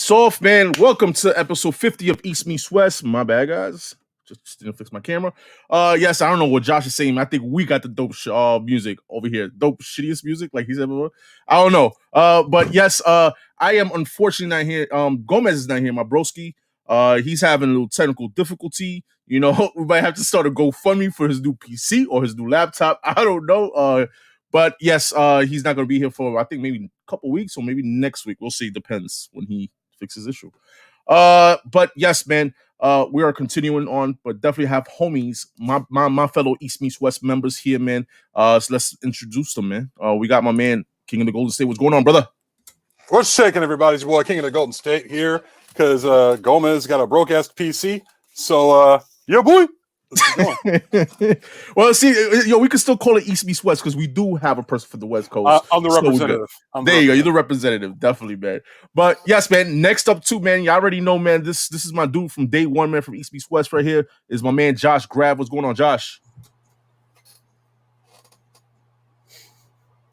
Lights off, man. Welcome to episode 50 of East Meets West. My bad, guys. Just didn't fix my camera. Yes, I don't know what Josh is saying. I think we got the dope music over here. Dope shittiest music, like he's ever. I don't know. But yes, I am unfortunately not here. Gomez is not here, my broski. He's having a little technical difficulty. You know, we might have to start a GoFundMe for his new PC or his new laptop. I don't know. But yes, he's not going to be here for, I think, maybe a couple weeks or maybe next week. We'll see. Depends when he fixes issue. But yes, man, we are continuing on, but definitely have homies, my fellow East Meets West members here, man. So let's introduce them, man. We got my man, King of the Golden State. What's going on, brother? What's shaking, everybody? It's your boy, King of the Golden State here, because Gomez got a broke-ass PC. So, yeah, boy. Well, see, we can still call it East Meets West because we do have a person for the West Coast. I'm the representative. There you go. You're the representative, definitely, man. But yes, man. Next up, too, man. You already know, man. This is my dude from day one, man. From East Meets West, right here is my man Josh Grav. What's going on, Josh?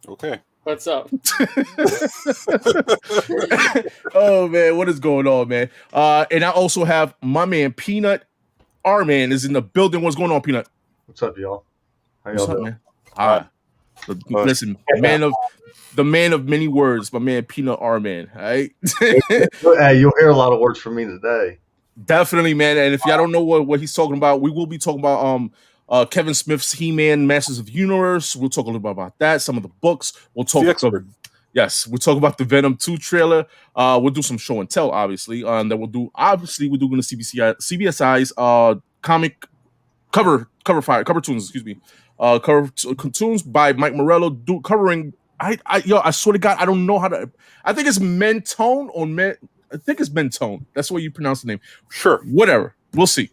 Okay. What's up? Oh man, what is going on, man? And I also have my man Peanut. Our man is in the building. What's going on, Peanut? What's up, y'all? How What's y'all up, doing? man? All right. Listen, the man of many words, my man Peanut R man. All right. Hey, you'll hear a lot of words from me today. Definitely, man. And if y'all don't know what he's talking about, we will be talking about Kevin Smith's He-Man Masters of the Universe. We'll talk a little bit about that, some of the books. We'll talk about the Venom 2 trailer. We'll do some show and tell, obviously. And then we're doing the CBSI's comic cover tunes, cartoons by Mike Morello covering. I swear to God, I don't know how to. I think it's Mentone or I think it's Mentone. That's the way you pronounce the name. Sure. Whatever. We'll see.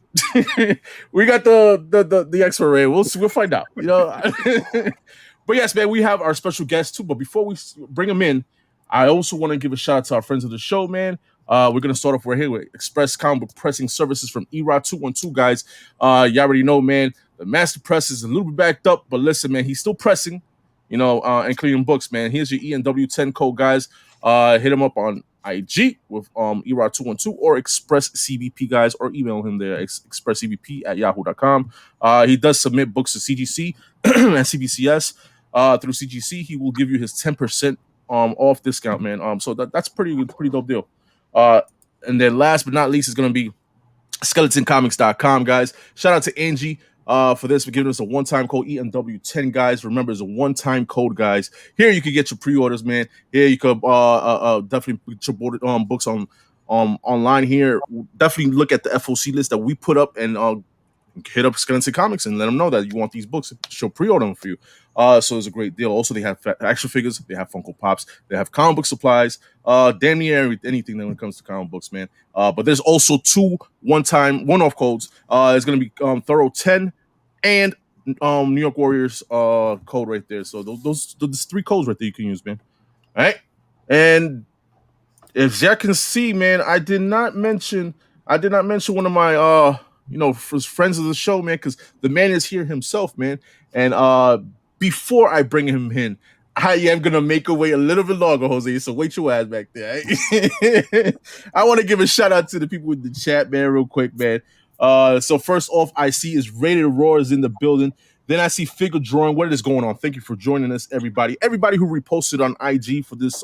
We got the expert rate. We'll see. We'll find out. You know. But yes, man, we have our special guest too. But before we bring him in, I also want to give a shout out to our friends of the show, man. We're gonna start off right here with Express Comic Book Pressing Services from ERA 212, guys. You already know, man. The master press is a little bit backed up, but listen, man, he's still pressing, and cleaning books, man. Here's your ENW10 code, guys. Hit him up on IG with ERA 212 or Express CBP, guys, or email him there expresscbp@yahoo.com. He does submit books to CGC and CBCS. Through CGC, he will give you his 10% off discount, man. So that's pretty dope deal. And then last but not least is going to be skeletoncomics.com, guys. Shout out to Angie for this, for giving us a one-time code ENW10, guys. Remember, it's a one-time code, guys. Here you can get your pre-orders, man. Here you could definitely get your books on online here. Definitely look at the FOC list that we put up and hit up Skeleton Comics and let them know that you want these books. She'll pre-order them for you. So it's a great deal. Also, they have action figures, they have Funko Pops, they have comic book supplies, damn near anything when it comes to comic books, man. But there's also two one-off codes. It's going to be Thoro 10 and New York Warriors code right there. So those three codes right there you can use, man. All right. And if y'all can see, man, I did not mention one of my friends of the show, man, because the man is here himself, man. And before I bring him in, I am gonna make a way a little bit longer, Jose. So wait your ass back there. Right? I want to give a shout out to the people in the chat, man, real quick, man. So first off, I see is Rated Roar is in the building. Then I see Figure Drawing. What is going on? Thank you for joining us, everybody. Everybody who reposted on IG for this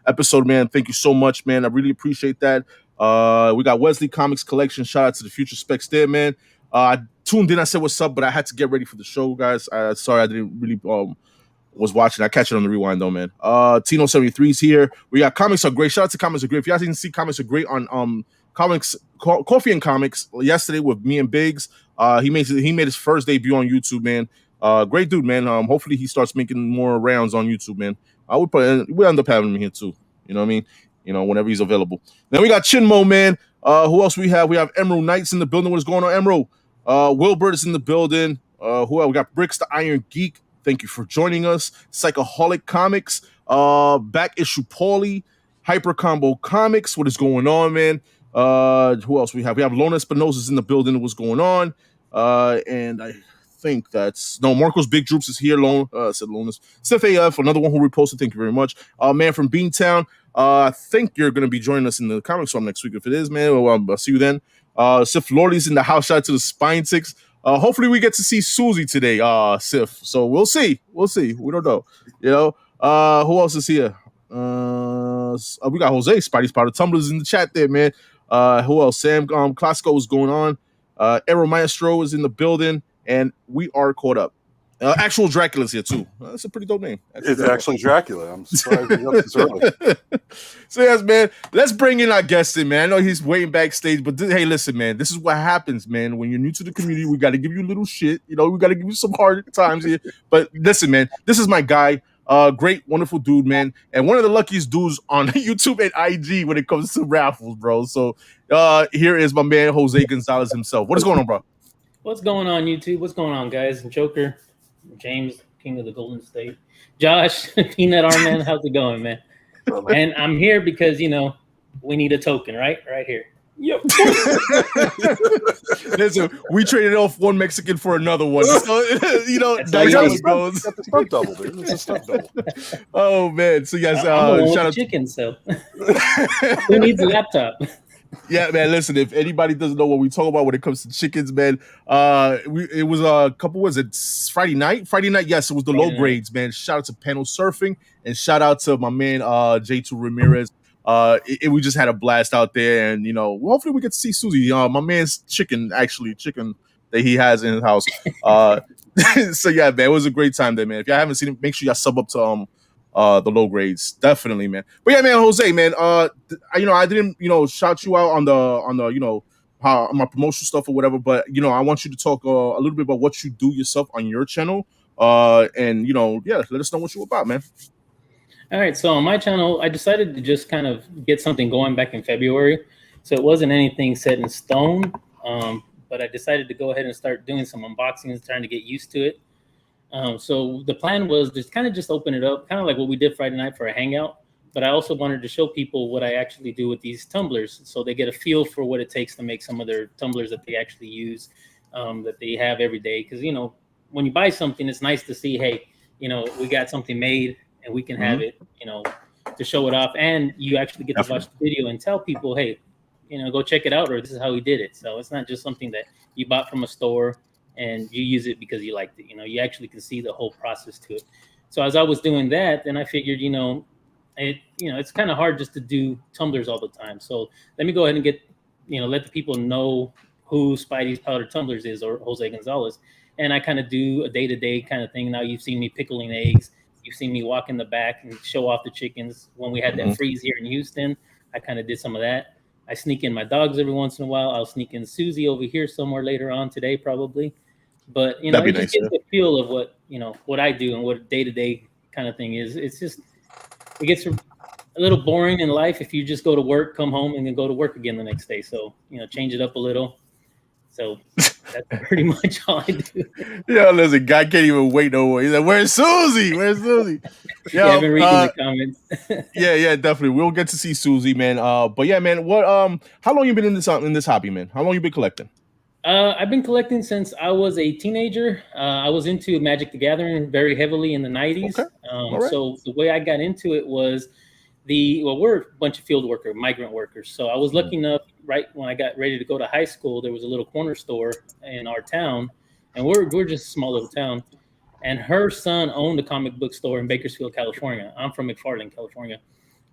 episode, man. Thank you so much, man. I really appreciate that. We got Wesley Comics Collection. Shout out to the Future Specs there, man. I tuned in. I said what's up, but I had to get ready for the show, guys. Sorry, I didn't really was watching. I catch it on the rewind though, man. Tino 73 is here. We got Comics Are Great. Shout out to Comics Are Great. If you guys didn't see Comics Are Great on Coffee and Comics yesterday with me and Biggs, he made his first debut on YouTube, man. Great dude, man. Hopefully he starts making more rounds on YouTube, man. We'll end up having him here too. You know what I mean? Whenever he's available. Then we got Chinmo, man. Who else we have? We have Emerald Knights in the building. What is going on, Emerald? Wilbert is in the building. Who else? We got Bricks the Iron Geek. Thank you for joining us. Psychoholic Comics. Back Issue Paulie. Hyper Combo Comics. What is going on, man? Who else we have? We have Lona Espinosa's in the building. What's going on? And I think that's no. Marcos Big Droops is here. Said Lonas. Steph AF, another one who reposted. Thank you very much. Man from Beantown. I think you're going to be joining us in the comic storm next week. If it is, man, well, I'll see you then. Sif Lordy's in the house. Shout out to the Spine Ticks. Hopefully we get to see Susie today, Sif. So we'll see. We don't know. You know. Who else is here? We got Jose, Spidey's Powder Tumblers in the chat there, man. Who else? Sam Classico is going on. Aero Maestro is in the building, and we are caught up. Actual Dracula's here too. That's a pretty dope name. It's actually Dracula. I'm surprised he's up this early. So yes, man. Let's bring in our guest in, man. I know he's waiting backstage, but hey, listen, man. This is what happens, man. When you're new to the community, we got to give you a little shit. You know, we got to give you some hard times here. But listen, man. This is my guy. Great, wonderful dude, man. And one of the luckiest dudes on YouTube and IG when it comes to raffles, bro. So here is my man, Jose Gonzalez himself. What is going on, bro? What's going on, YouTube? What's going on, guys? Joker, James, King of the Golden State, Josh, Peanut Arman, how's it going, man? And I'm here because, you know, we need a token, right? Right here. Yep. Listen, we traded off one Mexican for another one. So, you know, that's how it goes. Got the stunt double, dude. It's a stunt double. Oh, man. So, yes, shout out to chicken, so who needs a laptop? Yeah, man. Listen, if anybody doesn't know what we talk about when it comes to chickens, man, it was a couple. Was it Friday night? Friday night, yes, it was the low grades, man. Shout out to Panel Surfing and shout out to my man J2 Ramirez. We just had a blast out there, and you know, hopefully we get to see Susie. My man's chicken that he has in his house. So yeah, man, it was a great time there, man. If y'all haven't seen it, make sure y'all sub up to the low grades, definitely, man. But yeah, man, Jose, man, I didn't, shout you out on the how my promotional stuff or whatever, but I want you to talk a little bit about what you do yourself on your channel, and let us know what you're about, man. All right, so on my channel, I decided to just kind of get something going back in February, so it wasn't anything set in stone, but I decided to go ahead and start doing some unboxings, trying to get used to it. So the plan was to kind of just open it up, kind of like what we did Friday night for a hangout. But I also wanted to show people what I actually do with these tumblers, so they get a feel for what it takes to make some of their tumblers that they actually use, that they have every day. Because when you buy something, it's nice to see, hey, we got something made and we can have it, to show it off, and you actually get to watch the video and tell people, hey, go check it out, or this is how we did it. So it's not just something that you bought from a store and you use it because you liked it. You actually can see the whole process to it. So as I was doing that, then I figured, it's kind of hard just to do tumblers all the time. So let me go ahead and get, let the people know who Spidey's Powder Tumblers is, or Jose Gonzalez. And I kind of do a day-to-day kind of thing. Now you've seen me pickling eggs. You've seen me walk in the back and show off the chickens. When we had that freeze here in Houston, I kind of did some of that. I sneak in my dogs every once in a while. I'll sneak in Susie over here somewhere later on today, probably. But it just gives a feel of what I do and what day-to-day kind of thing is. It's just, it gets a little boring in life if you just go to work, come home, and then go to work again the next day. So change it up a little. So that's pretty much all I do. Yeah, listen, guy can't even wait no more. He's like, "Where's Susie? Where's Susie?" Yeah, I've been reading the comments. yeah, definitely. We'll get to see Susie, man. But yeah, man, what how long you been in this hobby, man? How long you been collecting? I've been collecting since I was a teenager. I was into Magic the Gathering very heavily in the 90s. Okay. So the way I got into it was we're a bunch of field workers, migrant workers. So I was lucky enough, right when I got ready to go to high school, there was a little corner store in our town, and we're just a small little town. And her son owned a comic book store in Bakersfield, California. I'm from McFarland, California.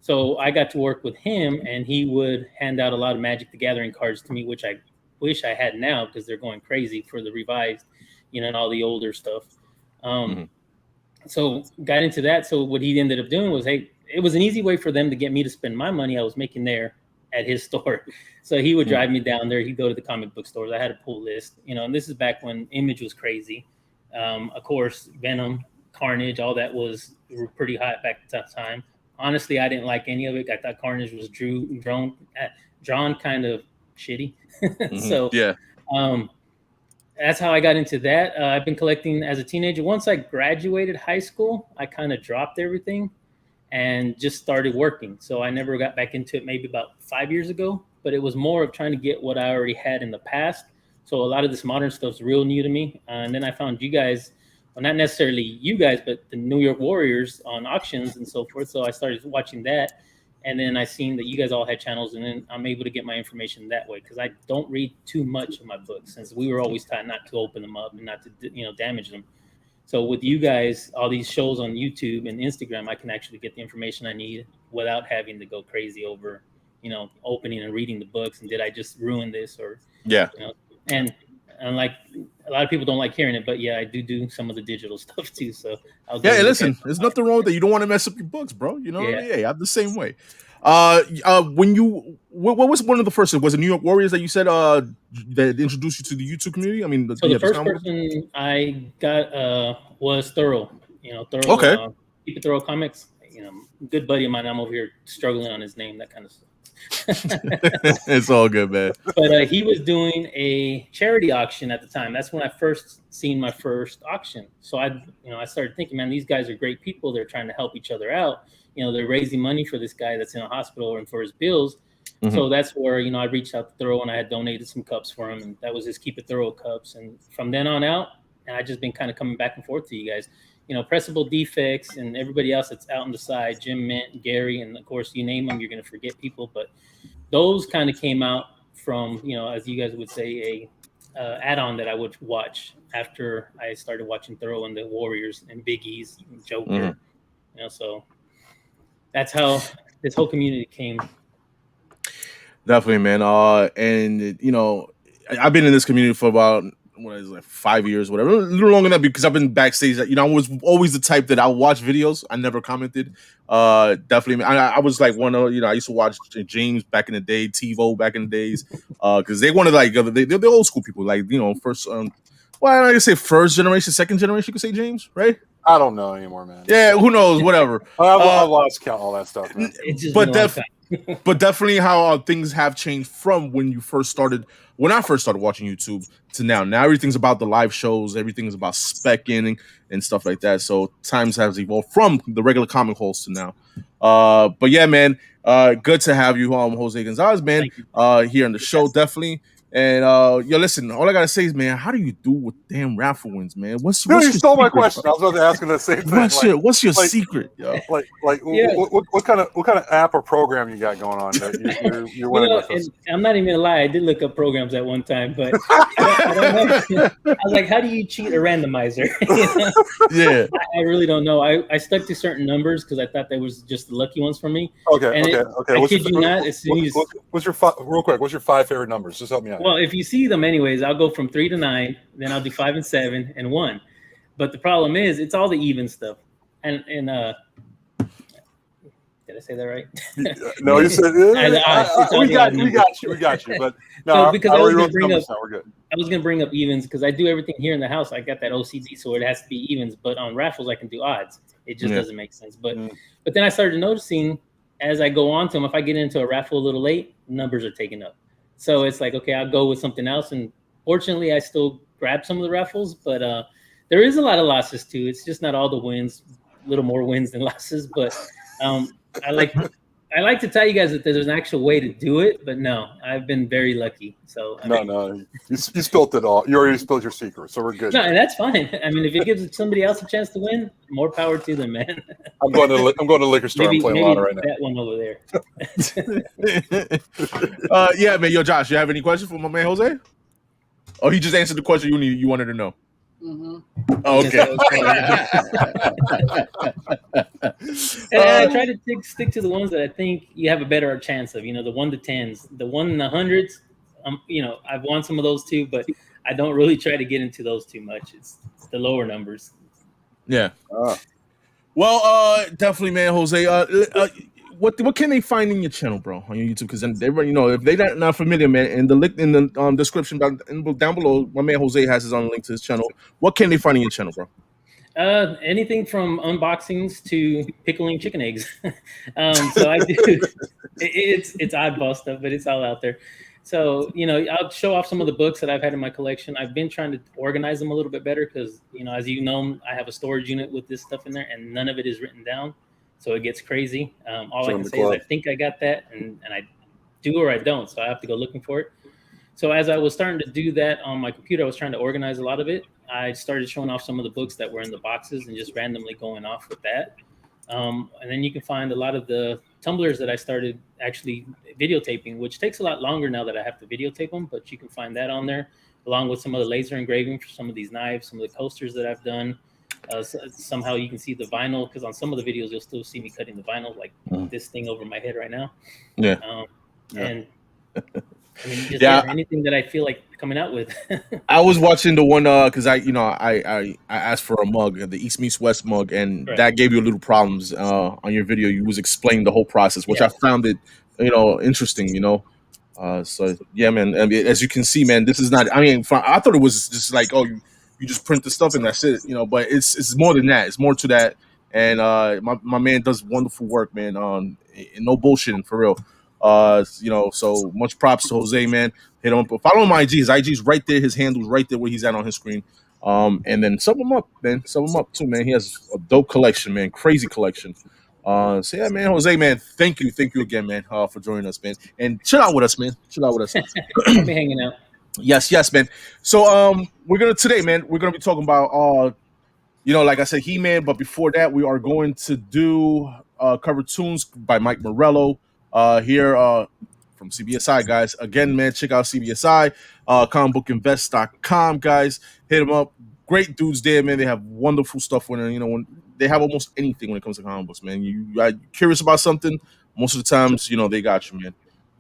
So I got to work with him, and he would hand out a lot of Magic the Gathering cards to me, which I wish I had now because they're going crazy for the revised, and all the older stuff. So got into that. So what he ended up doing was, hey, it was an easy way for them to get me to spend my money I was making there at his store. So he would drive me down there. He'd go to the comic book stores. I had a pull list, and this is back when Image was crazy. Of course, Venom, Carnage, all that was pretty hot back at that time. Honestly, I didn't like any of it. I thought Carnage was drawn kind of shitty. So yeah, that's how I got into that. I've been collecting as a teenager. Once I graduated high school, I kind of dropped everything and just started working. So I never got back into it maybe about 5 years ago, but it was more of trying to get what I already had in the past So a lot of this modern stuff's real new to me. And then I found you guys, well, not necessarily you guys, but the New York Warriors on auctions and so forth. So I started watching that. And then I seen that you guys all had channels, and then I'm able to get my information that way because I don't read too much of my books, since we were always taught not to open them up and not to damage them. So with you guys, all these shows on YouTube and Instagram, I can actually get the information I need without having to go crazy over opening and reading the books, and did I just ruin this, or and like a lot of people don't like hearing it, but yeah, I do some of the digital stuff too. So listen, there's nothing wrong with that. You don't want to mess up your books, bro. You know, I'm the same way. When what was one of the first? Was it New York Warriors that you said that introduced you to the YouTube community? I mean, so the first person I got was Thoro. Thoro. Okay. Keep It Thoro Comics. Good buddy of mine. I'm over here struggling on his name. That kind of stuff. It's all good, man. But he was doing a charity auction at the time. That's when I first seen my first auction. So I started thinking, man, these guys are great people. They're trying to help each other out. They're raising money for this guy that's in a hospital and for his bills. Mm-hmm. So that's where, I reached out to Thoro, and I had donated some cups for him, and that was his Keep It Thoro cups. And from then on out, I just been kind of coming back and forth to you guys. Pressable Defects and everybody else that's out on the side, Jim Mint, Gary, and of course, you name them, you're going to forget people. But those kind of came out from, as you guys would say, a add-on that I would watch after I started watching Thoro and the Warriors and Big E's, Joker. Mm-hmm. So that's how this whole community came. Definitely, man. And I've been in this community for about 5 years, whatever, a little longer than that, because I've been backstage. I was always the type that I watch videos. I never commented. Definitely, I was like one of I used to watch James back in the day, TiVo back in the days, because they wanted they're old school people, first. I say first generation, second generation. You could say James, right? I don't know anymore, man. Yeah, who knows? Whatever. I've lost count all that stuff, man. But definitely how things have changed from when I first started watching YouTube to now. Now everything's about the live shows, everything's about specking and stuff like that. So times have evolved from the regular comic hosts to now. But yeah, man, good to have you, Jose Gonzalez, man, here on the show, definitely. And listen, all I gotta say is, man, how do you do with damn raffle wins, man? You stole my question. Bro? I was about to ask him the same thing. What's your secret? Yo? What kind of app or program you got going on that you're winning with us? I'm not even gonna lie, I did look up programs at one time, but I don't know. I was like, how do you cheat a randomizer? Yeah, I really don't know. I stuck to certain numbers because I thought that was just the lucky ones for me. Okay. I kid you not. What's your 5 favorite numbers? Just help me out. Well, if you see them anyways, I'll go from 3 to 9, then I'll do 5 and 7 and 1. But the problem is, it's all the even stuff. And did I say that right? No, you said we got you. But no, because I was going to bring up evens because I do everything here in the house. I got that OCD, so it has to be evens. But on raffles, I can do odds. It just doesn't make sense. But then I started noticing as I go on to them, if I get into a raffle a little late, numbers are taken up. So it's like, okay, I'll go with something else. And fortunately, I still grab some of the raffles, but there is a lot of losses too. It's just not all the wins, a little more wins than losses. But I like to tell you guys that there's an actual way to do it, but no, I've been very lucky. So no, you spilled it all. You already spilled your secret, so we're good. No, and that's fine. I mean, if it gives somebody else a chance to win, more power to them, man. I'm going to the liquor store and playing lotto right now. That one over there. Yeah, man. Yo, Josh, you have any questions for my man Jose? Oh, he just answered the question you wanted to know. Mm-hmm. Oh, okay. And I try to stick to the ones that I think you have a better chance of. The 1 to 10s, the 1 in the hundreds. I've won some of those too, but I don't really try to get into those too much. It's the lower numbers. Yeah. Well, definitely, man, Jose. What can they find in your channel, bro, on your YouTube? Because everybody, if they're not familiar, man, in the link in the description down below, my man Jose has his own link to his channel. What can they find in your channel, bro? Anything from unboxings to pickling chicken eggs. So I do. It's oddball stuff, but it's all out there. So I'll show off some of the books that I've had in my collection. I've been trying to organize them a little bit better because as you know, I have a storage unit with this stuff in there, and none of it is written down. So it gets crazy. All I can say is I think I got that, and I do or I don't. So I have to go looking for it. So as I was starting to do that on my computer, I was trying to organize a lot of it. I started showing off some of the books that were in the boxes and just randomly going off with that. And then you can find a lot of the tumblers that I started actually videotaping, which takes a lot longer now that I have to videotape them, but you can find that on there, along with some of the laser engraving for some of these knives, some of the coasters that I've done. Somehow you can see the vinyl, because on some of the videos you'll still see me cutting the vinyl, like this thing over my head right now. Yeah. And I mean, just Yeah. anything that I feel like coming out with. I was watching the one because I asked for a mug, the East Meets West mug, and Right. that gave you a little problems on your video. You was explaining the whole process, which Yeah. I found it interesting. So yeah, man. I mean, as you can see, man, this is not. I mean, I thought it was just like, oh, you just print the stuff and that's it, But it's more than that. It's more to that. And my man does wonderful work, man. And no bullshitting, for real. So much props to Jose, man. Hit him up. Follow him on IG. His IG's right there. His handle's right there where he's at on his screen. And then sub him up, man. Sub him up too, man. He has a dope collection, man. Crazy collection. So yeah, man, Jose, man, thank you again, man, for joining us, man. And chill out with us, man. Chill out with us. I'll be hanging out. Yes, man. So we're gonna be talking about like I said, He-Man, but before that, we are going to do cover tunes by Mike Morello here from CBSI, guys. Again, man, check out CBSI, comicbookinvest.com, guys. Hit them up. Great dudes there, man. They have wonderful stuff when they have almost anything when it comes to comic books, man. You are curious about something, most of the times, they got you, man.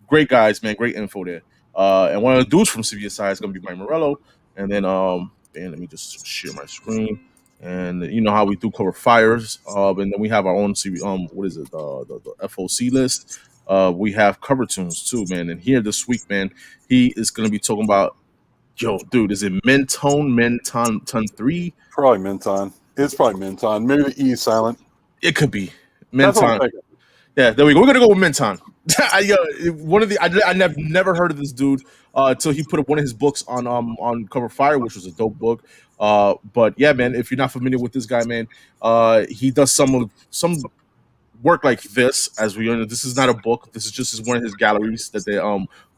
Great guys, man. Great info there. And one of the dudes from CBSI is gonna be Mike Morello. And then let me just share my screen. And you know how we do cover fires. And then we have our own what is it? The FOC list. We have cover tunes too, man. And here this week, man, he is gonna be talking about, dude, is it Menton 3? Probably Menton. It's probably Menton. Maybe the E is silent. It could be That's what I'm Menton. thinking. Yeah, there we go. We're gonna go with Menton. I never heard of this dude until he put up one of his books on Cover Fire, which was a dope book. But yeah, man, if you're not familiar with this guy, man, he does some work like this. As we know, this is not a book. This is just one of his galleries that they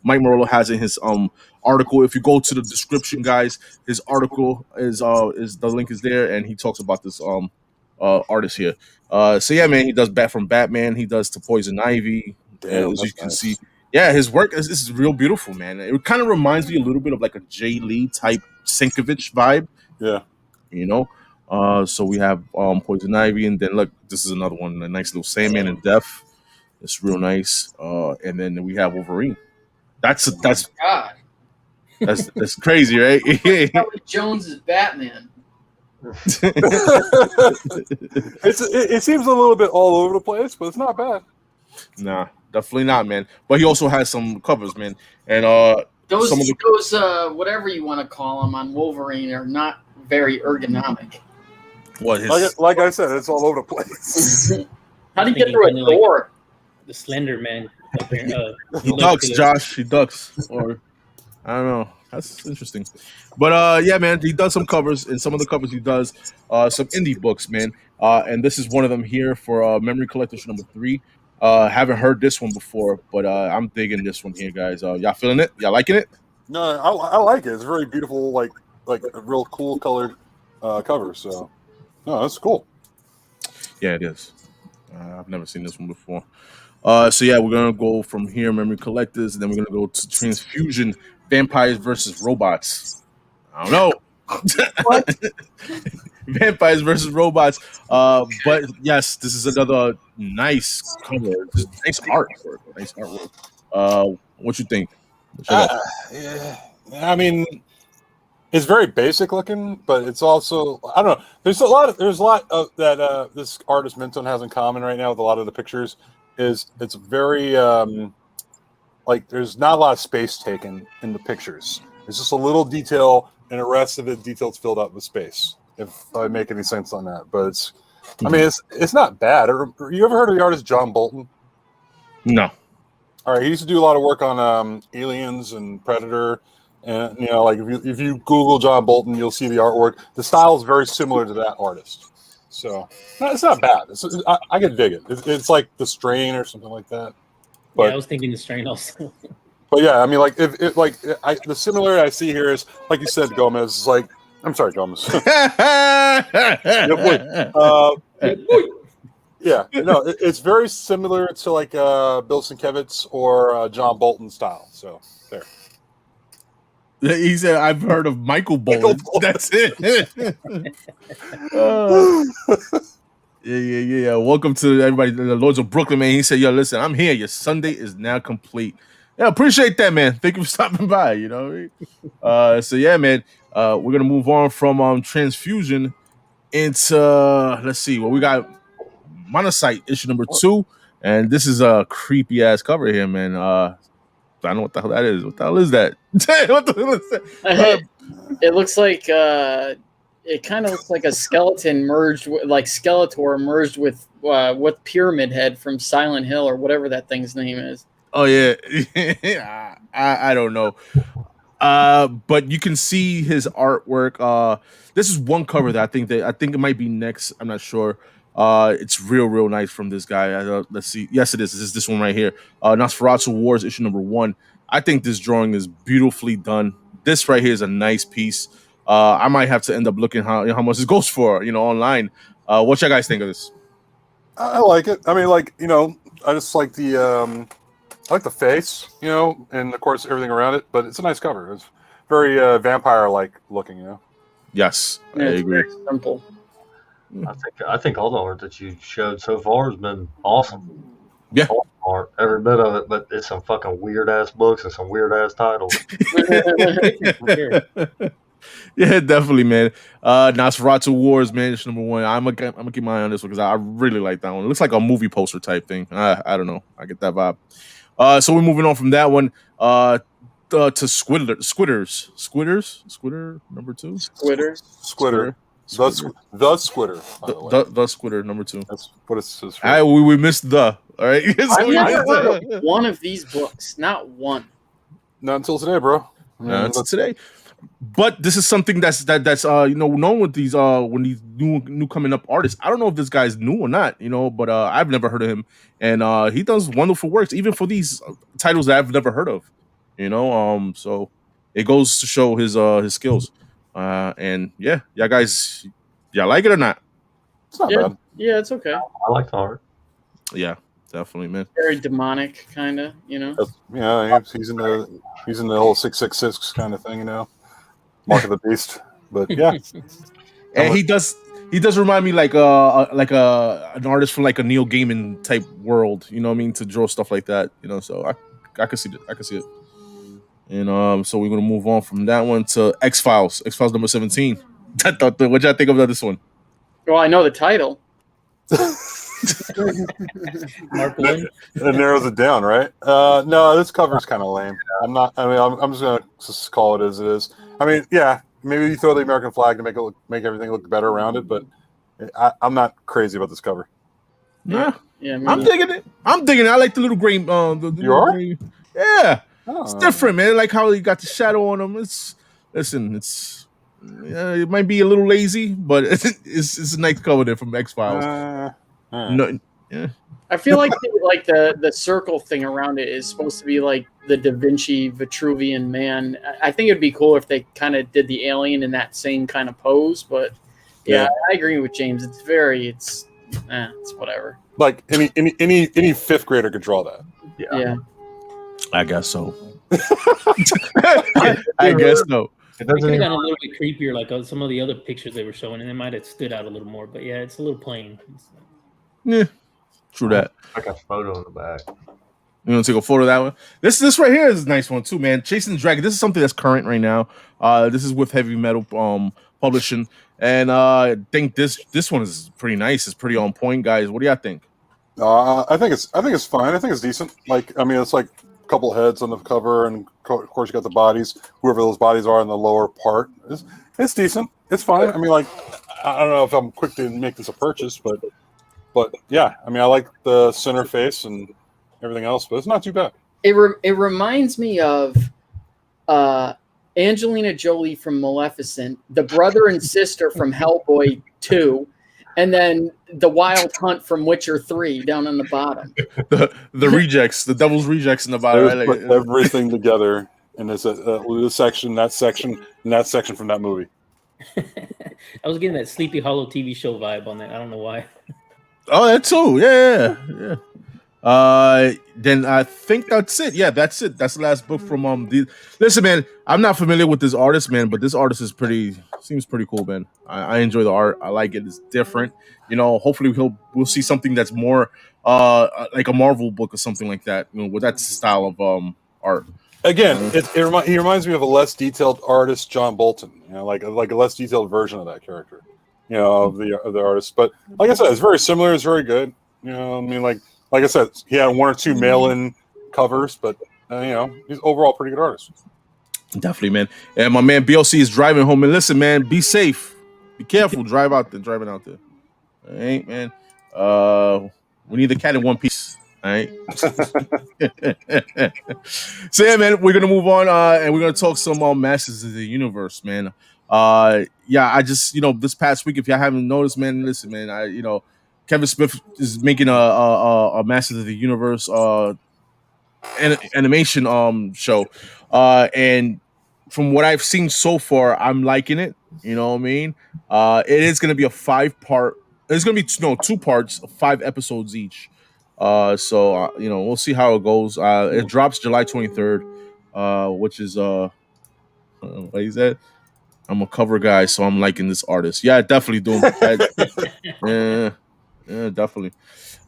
Mike Morello has in his article. If you go to the description, guys, his article is the link is there, and he talks about this artist here. So yeah, man, he does Batman. He does To Poison Ivy. Damn, as you can nice. see, yeah, his work is real beautiful, man. It kind of reminds me a little bit of like a Jay Lee type Sienkiewicz vibe. Yeah. So we have Poison Ivy, and then look, this is another one, a nice little Sandman and Death. It's real nice. And then we have Wolverine. That's God. that's crazy, right? Howard Jones is Batman. It seems a little bit all over the place, but it's not bad. Nah, definitely not, man. But he also has some covers, man. And Those some of whatever you want to call them on Wolverine are not very ergonomic. what his Like I said, it's all over the place. How do you get Thinking through a kinda like- door? The Slender Man. he ducks, Josh. He ducks, or I don't know. That's interesting. But yeah, man, he does some covers, and some of the covers he does some indie books, man. And this is one of them here for Memory Collectors number 3. Haven't heard this one before, but I'm digging this one here, guys. Y'all feeling it? Y'all liking it? No, I like it. It's very beautiful, like a real cool colored cover. So, no, that's cool. Yeah, it is. I've never seen this one before. So yeah, we're gonna go from here, Memory Collectors, and then we're gonna go to Transfusion, Vampires versus Robots. I don't know. What? Vampires versus Robots. But yes, this is another nice cover. Just nice artwork. Nice artwork. What you think? Yeah. I mean, it's very basic looking, but it's also, I don't know. There's a lot of that this artist Minton has in common right now with a lot of the pictures. Is it's very like there's not a lot of space taken in the pictures. It's just a little detail, and the rest of the details filled up with space. If I make any sense on that, but I mean, it's not bad. You ever heard of the artist John Bolton? No. All right, he used to do a lot of work on Aliens and Predator, and like if you Google John Bolton, you'll see the artwork. The style is very similar to that artist, so it's not bad. I can dig it. It's like The Strain or something like that. But Yeah, I was thinking The Strain also. But yeah, I mean, like the similarity I see here is, like you said, Gomez. Is like, I'm sorry, Gomez. Yeah, no, it's very similar to like Bill Sienkiewicz or John Bolton style. So there. He said, "I've heard of Michael Bolton." That's it. Yeah. Welcome to everybody, the Lords of Brooklyn, man. He said, "Yo, listen, I'm here. Your Sunday is now complete." Yeah, appreciate that, man. Thank you for stopping by. You know, so yeah, man. We're gonna move on from Transfusion into let's see what we got. MannyNYC issue number 2, and this is a creepy ass cover here, man. I don't know what the hell that is. What the hell is that? What the hell is that? It looks like it kind of looks like a skeleton merged with, like Skeletor merged with what Pyramid Head from Silent Hill or whatever that thing's name is. Oh yeah, I don't know. But you can see his artwork. This is one cover that I think it might be next. I'm not sure. It's real nice from this guy. Let's see. Yes, it is. This is this one right here. Nosferatu Wars issue number 1. I think this drawing is beautifully done. This right here is a nice piece. I might have to end up looking how much this goes for, online. What you guys think of this? I like it. I mean, like, I just like the face, and of course everything around it. But it's a nice cover. It's very vampire-like looking, Yes, Yeah, I it's agree. very simple. I think all the art that you showed so far has been awesome. Yeah. All the art, every bit of it, but it's some fucking weird ass books and some weird ass titles. Yeah, definitely, man. Nosferatu Wars, man, issue number 1. I'm gonna keep my eye on this one because I really like that one. It looks like a movie poster type thing. I don't know. I get that vibe. So we're moving on from that one. To Squitter number 2. Squitter. The Squitter. By the way. The Squitter number 2. That's what it says. We missed the. All right. I've never heard of one of these books. Not one. Not until today, bro. That's today. But this is something that's known with these when these new coming up artists. I don't know if this guy's new or not, but I've never heard of him, and he does wonderful works even for these titles that I've never heard of. So it goes to show his skills. And yeah, guys, y'all like it or not? It's not bad. Yeah, it's okay. I like the art. Yeah, definitely, man. Very demonic, kind of, Yeah, he's in the whole 666 kind of thing, Mark of the Beast. But yeah, And he does remind me like an artist from like a Neil Gaiman type world, you know what I mean, to draw stuff like that, so I can see it. And so we're gonna move on from that one to X-Files number 17. What y'all think of this one? Well, I know the title. Mark Wood. it narrows it down, right? No, this cover's kind of lame. I'm just gonna just call it as it is. I mean, yeah, maybe you throw the American flag to make everything look better around it, but I'm not crazy about this cover. Yeah, Yeah, I'm digging it. I like the little green. You are? Green. Yeah, Oh. it's different, man. I like how he got the shadow on him. It might be a little lazy, but it's a nice cover there from X-Files. No, yeah. I feel like the circle thing around it is supposed to be like the Da Vinci Vitruvian Man. I think it'd be cool if they kind of did the alien in that same kind of pose. But yeah, I agree with James. It's whatever. Like any fifth grader could draw that. Yeah. I guess so. I guess so. It could have gotten a little bit creepier, like some of the other pictures they were showing, and it might have stood out a little more. But yeah, it's a little plain. Yeah, true that. I got a photo in the back. You want to take a photo of that one? This right here is a nice one too, man. Chasing the Dragon. This is something that's current right now. This is with Heavy Metal Publishing, and I think this one is pretty nice. It's pretty on point, guys. What do y'all think? I think it's fine. I think it's decent. It's like a couple heads on the cover, and of course you got the bodies, whoever those bodies are in the lower part. It's decent. It's fine. I don't know if I'm quick to make this a purchase, but yeah, I like the center face and everything else, but it's not too bad. It reminds me of Angelina Jolie from Maleficent, the brother and sister from Hellboy 2, and then the Wild Hunt from Witcher 3 down on the bottom. The rejects, the devil's rejects in the bottom. There's Right? put everything together in this section, that section, and that section from that movie. I was getting that Sleepy Hollow TV show vibe on that. I don't know why. Oh, that too. Yeah. Then I think that's it. Yeah, that's it. That's the last book from Listen, man, I'm not familiar with this artist, man, but this artist seems pretty cool, man. I enjoy the art. I like it. It's different. Hopefully we'll see something that's more like a Marvel book or something like that. With that style of art. Again, he reminds me of a less detailed artist, John Bolton. Like a less detailed version of that character. Of the artist. But like I said, it's very similar. It's very good. I mean, like I said, he had one or two mail-in covers, but he's overall a pretty good artist. Definitely, man. And my man BLC is driving home. And listen, man, be safe. Be careful. Driving out there. All right, man. We need the cat in one piece. All right. So yeah, man, we're gonna move on and we're gonna talk some Masters of the Universe, man. I just this past week, if y'all haven't noticed, man, listen, man, Kevin Smith is making a Masters of the Universe animation show, and from what I've seen so far, I'm liking it. You know what I mean? It is gonna be a 5-part. It's gonna be 2 parts, 5 episodes each. So we'll see how it goes. It drops July 23rd, which is what he said. I'm a cover guy, so I'm liking this artist. Yeah, definitely do. Yeah, definitely.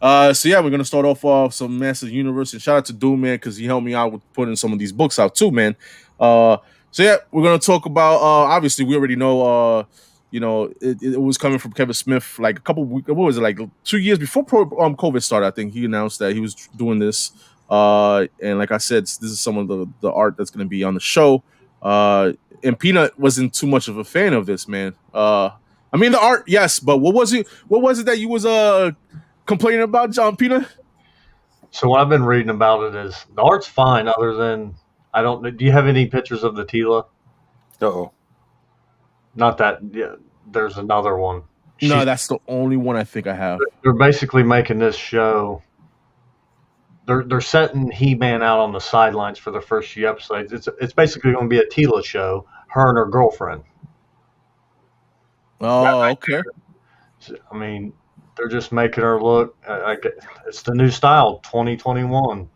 So yeah, we're gonna start off some Masters Universe, and shout out to Doom, man, because he helped me out with putting some of these books out too, man. So yeah, we're gonna talk about. Obviously, we already know. It was coming from Kevin Smith like a couple weeks. What was it, like 2 years before COVID started? I think he announced that he was doing this. And like I said, this is some of the art that's gonna be on the show. And Peanut wasn't too much of a fan of this, man. I mean the art, yes, but what was it that you was complaining about, John Peanut? So what I've been reading about it is the art's fine, other than do you have any pictures of the Tila? Uh-oh. Not that, yeah, there's another one. No, that's the only one I think I have. They're basically making this show. They're setting He-Man out on the sidelines for the first few episodes. It's basically going to be a Tila show, her and her girlfriend. Oh, okay. I mean, they're just making her look like it's the new style, 2021.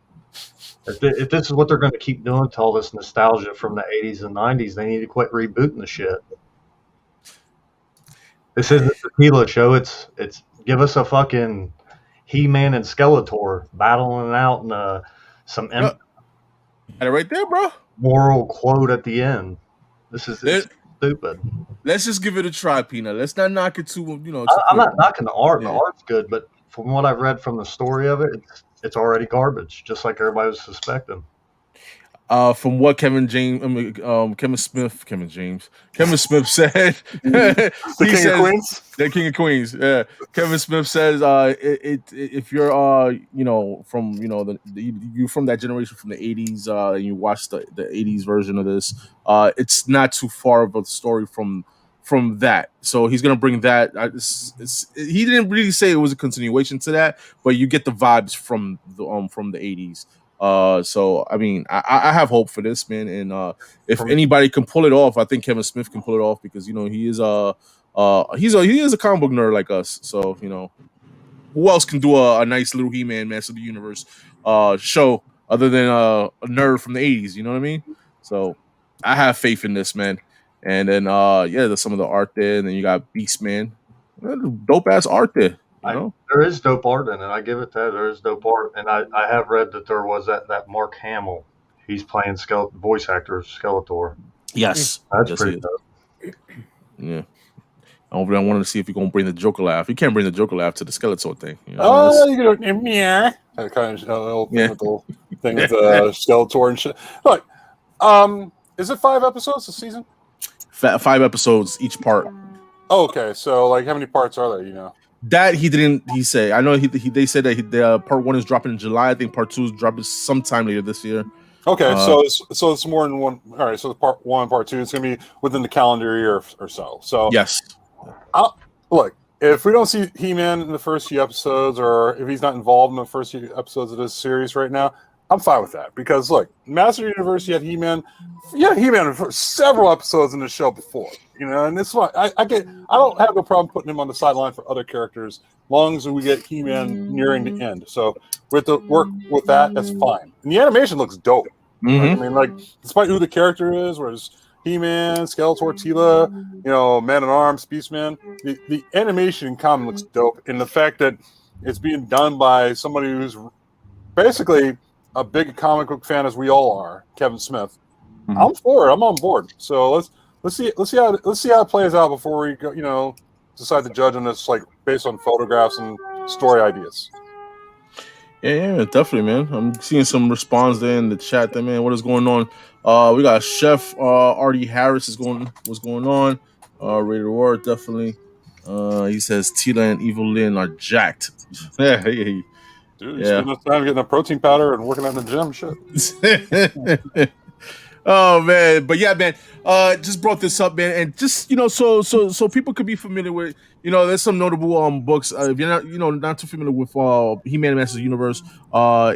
If this is what they're going to keep doing to all this nostalgia from the 80s and 90s, they need to quit rebooting the shit. This isn't the Tila show. It's give us a fucking He-Man and Skeletor battling it out in some Got it right there, bro. moral quote at the end. This is stupid. Let's just give it a try, Peanut. Let's not knock it too. I'm not knocking the art. Yeah. The art's good, but from what I've read from the story of it, it's already garbage, just like everybody was suspecting. From what Kevin Smith said, The King of Queens? The King of Queens. Yeah, Kevin Smith says, if you're from you from that generation from the 80s, and you watch the 80s version of this, it's not too far of a story from that. So he's gonna bring that. He didn't really say it was a continuation to that, but you get the vibes from the 80s. So I mean, I have hope for this, man, and if anybody can pull it off, I think Kevin Smith can pull it off, because he is a comic book nerd like us. So who else can do a nice little He-Man Master of the Universe show other than a nerd from the 80s? You know what I mean? So I have faith in this, man. And then there's some of the art there, and then you got Beast Man, dope ass art there. There is dope art in it. I give it that. There is dope art. And I have read that there was that Mark Hamill. He's playing voice actor Skeletor. Yes. That's pretty dope. Yeah. I wanted to see if you're going to bring the Joker laugh. You can't bring the Joker laugh to the Skeletor thing. You can do yeah. That kind of little thing with Skeletor and shit. Look, is it 5 episodes a season? 5 episodes each part. Oh, okay. So, like, how many parts are there? That he say. I know they said that part 1 is dropping in July. I think part 2 is dropping sometime later this year. Okay, so it's more than one. All right, so part 1, part 2, it's gonna be within the calendar year or so. So yes. Look, if we don't see He-Man in the first few episodes, or if he's not involved in the first few episodes of this series right now, I'm fine with that. Because look, Master Universe, you had He-Man. Yeah, He-Man for several episodes in the show before, and it's fine. I don't have no problem putting him on the sideline for other characters, as long as we get He-Man nearing the end. So we have to work with that. That's fine. And the animation looks dope. Mhm. I mean, like, despite who the character is, whereas He-Man, Skeletor, Tila, Man-at-Arms, Beastman, the animation in common looks dope. And the fact that it's being done by somebody who's basically a big comic book fan, as we all are, Kevin Smith. Mhm. I'm for it. I'm on board. So let's see how it plays out before we go, decide to judge on this, like, based on photographs and story ideas. Yeah, definitely, man. I'm seeing some response there in the chat there, man. What is going on? We got Chef Artie Harris what's going on? Rated War, definitely. He says Tila and Evil Lynn are jacked. Yeah. Dude, you spend enough time getting a protein powder and working out in the gym, shit. Oh man, but yeah, man. Just brought this up, man, and just so people could be familiar with, there's some notable books. If you're not too familiar with He-Man Masters of the Universe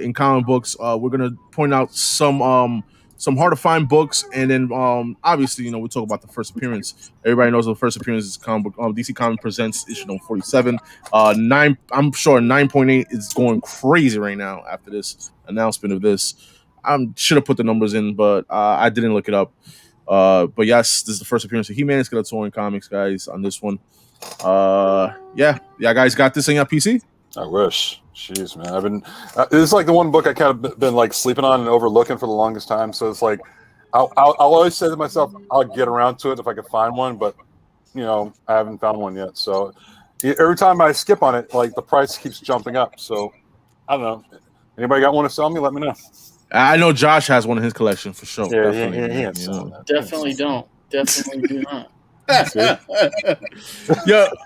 in comic books, we're gonna point out some hard to find books, and then obviously we talk about the first appearance. Everybody knows the first appearance is comic book. DC Comics presents issue number 47. I'm sure 9.8 is going crazy right now after this announcement of this. I should have put the numbers in, but I didn't look it up. But yes, this is the first appearance of He-Man Skeletor in comics, guys, on this one. Yeah, guys, got this in your PC? I wish. Jeez, man. I've been. This is like the one book I kind of been like sleeping on and overlooking for the longest time. So it's like, I'll always say to myself, I'll get around to it if I can find one, but I haven't found one yet. So every time I skip on it, like, the price keeps jumping up. So I don't know. Anybody got one to sell me? Let me know. I know Josh has one in his collection for sure. Yeah, definitely. Definitely don't. Definitely do not. Yeah,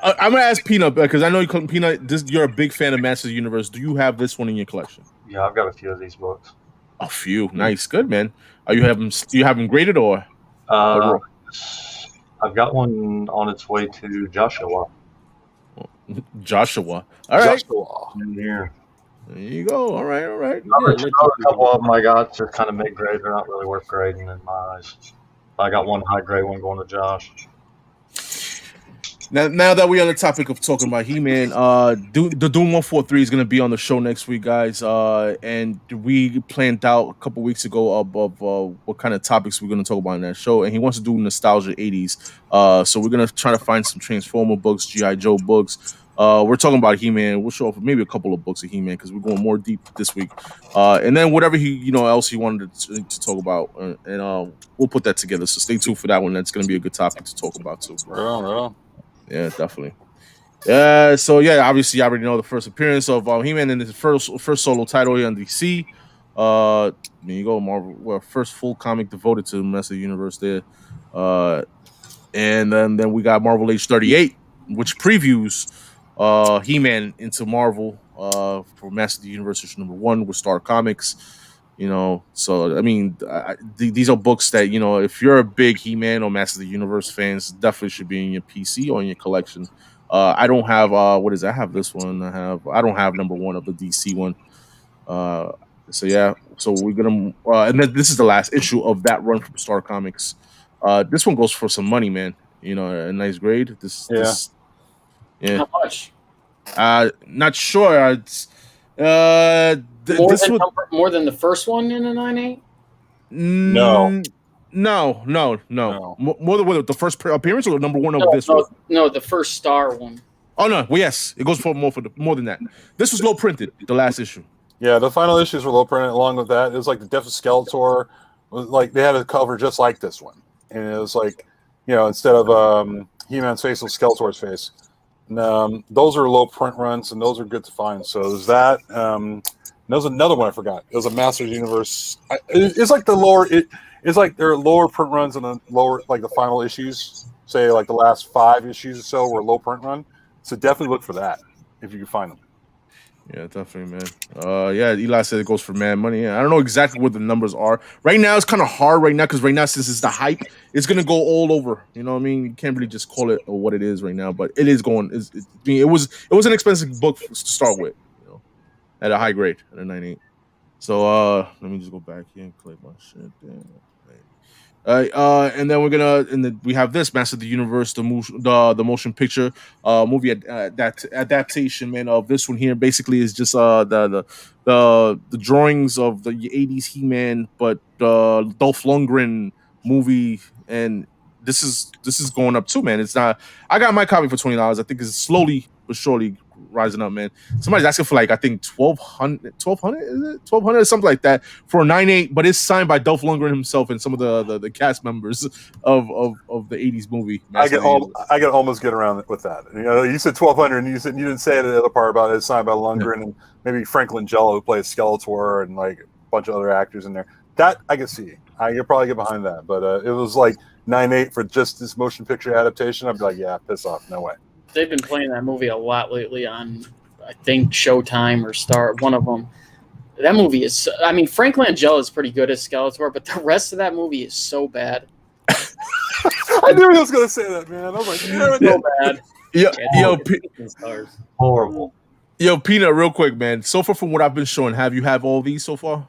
I'm gonna ask Peanut because I know Peanut. You're a big fan of Masters of the Universe. Do you have this one in your collection? Yeah, I've got a few of these books. A few, nice, good, man. Do you have them graded or? I've got one on its way to Joshua. Joshua. All right. Joshua. In here. There you go. All right. A couple of them I got are kind of mid-grade. They're not really worth grading in my eyes. I got one high-grade one going to Josh. Now that we're on the topic of talking about He-Man, the Doom 143 is going to be on the show next week, guys. And we planned out a couple weeks ago of what kind of topics we're going to talk about in that show. And he wants to do nostalgia 80s. So we're going to try to find some Transformer books, G.I. Joe books. We're talking about He-Man. We'll show off maybe a couple of books of He-Man because we're going more deep this week. And then whatever else he wanted to talk about, and we'll put that together. So stay tuned for that one. That's going to be a good topic to talk about too. Right on. Yeah, definitely. Yeah. So yeah, obviously, you already know the first appearance of He-Man in his first solo title here on DC. There you go, Marvel. Well, first full comic devoted to the Masters of the Universe there. And then we got Marvel Age 38, which previews He-Man into Marvel for Masters of the Universe issue number 1 with Star Comics. So I mean, these are books that if you're a big He-Man or Masters of the Universe fans, definitely should be in your PC or in your collection. I don't have what is it? I have this one. I don't have number 1 of the DC one. So yeah, so we're gonna and then this is the last issue of that run from Star Comics. This one goes for some money, man. A nice grade. Yeah. How much? Not sure. It's more than the first one in the 9.8? No. More than the first appearance or number 1 of this one? No, the first Star one. Oh no, well, yes, it goes for more than that. This was low printed, the last issue. Yeah, the final issues were low printed. Along with that, it was like the Death of Skeletor. Like, they had a cover just like this one, and it was like, instead of He-Man's face, it was Skeletor's face. And, those are low print runs, and those are good to find. So there's that. There's another one I forgot. It was a Masters Universe. It's like the lower. It's like there are lower print runs and the lower, like the final issues. Say like the last 5 issues or so were low print run. So definitely look for that if you can find them. Yeah, definitely, man. Yeah, Eli said it goes for Mad Money. Yeah, I don't know exactly what the numbers are right now. It's kind of hard right now because right now, since it's the hype, it's gonna go all over. You know what I mean? You can't really just call it what it is right now, but it is going. It was an expensive book to start with. You know, at a high grade at a 9.8. So let me just go back here and click my shit. Damn. And then we have this Master of the Universe, the motion picture movie that adaptation, man, of this one here. Basically, is just the drawings of the 80s He-Man, but Dolph Lundgren movie, and this is going up too, man. It's not. I got my copy for $20. I think it's slowly but surely rising up, man. Somebody's asking for like I think 1,200 is it 1,200 something like that for a 9.8, but it's signed by Dolph Lundgren himself and some of the cast members of the 80s movie. I can almost get around with that. You know, you said 1,200, and you didn't say the other part about it. It's signed by Lundgren and maybe Franklin Jello, who plays Skeletor, and like a bunch of other actors in there. That I can see. I could probably get behind that, but it was like 9.8 for just this motion picture adaptation. I'd be like, yeah, piss off, no way. They've been playing that movie a lot lately on, I think, Showtime or Star, one of them. That movie is, I mean, Frank Langella is pretty good as Skeletor, but the rest of that movie is so bad. I knew he was going to say that, man. I was like, so bad. Horrible. Yo, Peanut, real quick, man. So far from what I've been showing, have you have all these so far?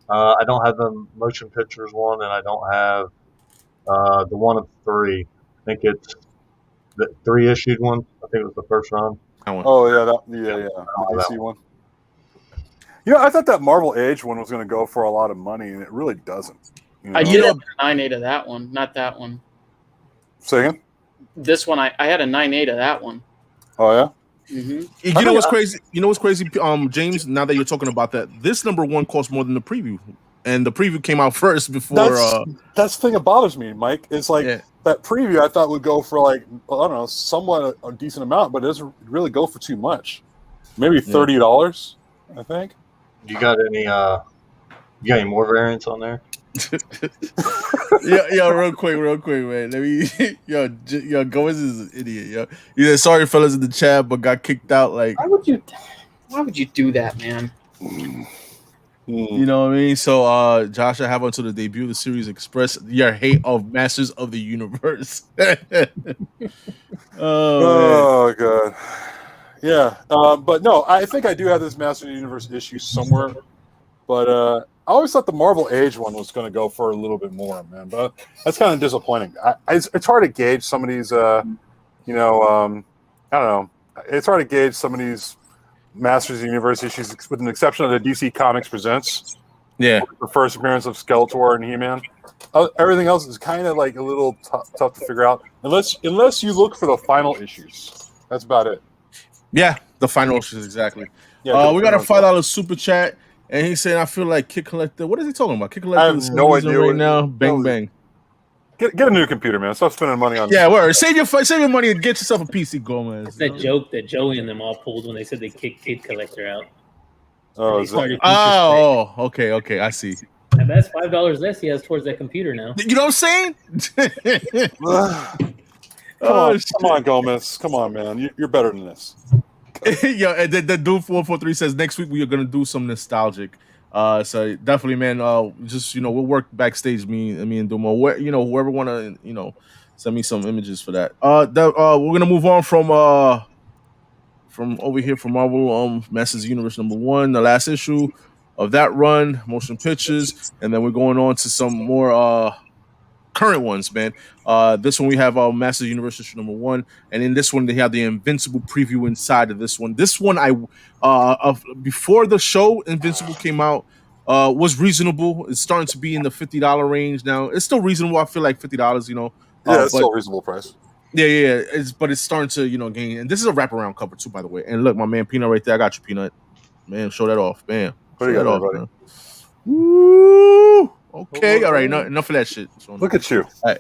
I don't have the motion pictures one, and I don't have the one of 3. I think it's the 3 issued one. I think it was the first run. Oh yeah, the DC one. You know, I thought that Marvel Age one was going to go for a lot of money, and it really doesn't. I did have a 9.8 of that one, not that one. Say again? This one, I had a 9.8 of that one. Oh yeah. Mm-hmm. You know what's crazy? You know what's crazy, James? Now that you're talking about that, this number 1 costs more than the preview, and the preview came out first before. That's the thing that bothers me, Mike. It's like that preview I thought would go for like I don't know, somewhat a decent amount, but it doesn't really go for too much. Maybe $30, I think. You got any more variants on there? Yeah, real quick, man. Let me, yo, Gomez is an idiot, yo. He said, "Sorry, fellas, in the chat, but got kicked out." Like, why would you do that, man? You know what I mean? So, Josh, I have until the debut of the series express your hate of Masters of the Universe. Oh god. Yeah, but no, I think I do have this Masters of the Universe issue somewhere. But I always thought the Marvel Age one was going to go for a little bit more, man. But that's kind of disappointing. It's hard to gauge some of these, I don't know. It's hard to gauge some of these Masters of the Universe issues, with an exception of the DC Comics Presents. Yeah. The first appearance of Skeletor and He-Man. Everything else is kind of like a little tough to figure out, unless you look for the final issues. That's about it. Yeah, the final issues, exactly. Yeah, we got a $5 super chat. And he's saying, I feel like Kid Collector. What is he talking about? Kid Collector. I have no idea right now. Bang, bang. Get a new computer, man. Stop spending money on. Yeah, word. Save your money and get yourself a PC, Gomez. It's that joke that Joey and them all pulled when they said they kicked Kid Collector out. Okay. I see. And that's $5 less he has towards that computer now. You know what I'm saying? Come on, Gomez. Come on, man. You're better than this. Yo, and the dude 443 says next week we are gonna do some nostalgic. So definitely, man. Just we'll work backstage. Me and Dumo. Whoever wanna send me some images for that. We're gonna move on from over here from Marvel Masters of the Universe #1, the last issue of that run, motion pictures, and then we're going on to some more current ones, man. This one we have Masters of the Universe issue #1, and in this one they have the Invincible preview inside of this one. This one before the show Invincible came out was reasonable. It's starting to be in the $50 range now. It's still reasonable. I feel like $50, Yeah, it's still a reasonable price. Yeah. But it's starting to gain. And this is a wraparound cover too, by the way. And look, my man Peanut right there. I got you, Peanut. Man, show that off. Bam. What do you got, buddy? Woo! Okay, all right. Enough of that shit. Look at you. All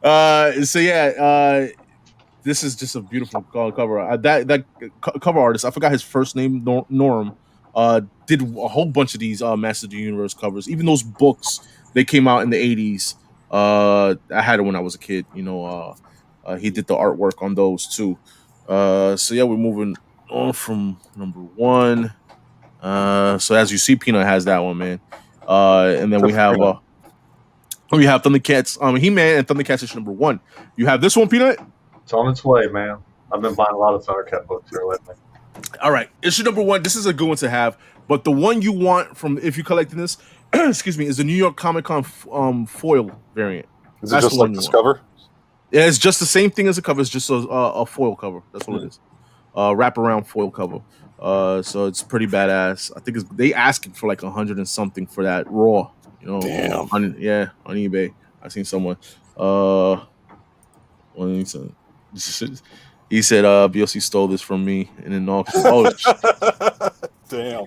right. So yeah, this is just a beautiful cover. That cover artist, I forgot his first name, Norm, did a whole bunch of these Masters of the Universe covers. Even those books, they came out in the 80s. I had it when I was a kid. He did the artwork on those too. So yeah, we're moving on from number 1. So as you see, Peanut has that one, man. And then we have Thundercats, He-Man and Thundercats issue number 1. You have this one, Peanut? It's on its way, man. I've been buying a lot of Thundercat books here lately. All right, issue number 1. This is a good one to have, but the one you want from if you're collecting this, excuse me, is the New York Comic Con foil variant. Is it just like this cover? Yeah, it's just the same thing as a cover. It's just a foil cover. That's what it is. Wraparound foil cover. So it's pretty badass. I think they asking for like 100 and something for that raw. You know, damn. On eBay. I seen someone. He said, BLC stole this from me in an auction. Oh, damn.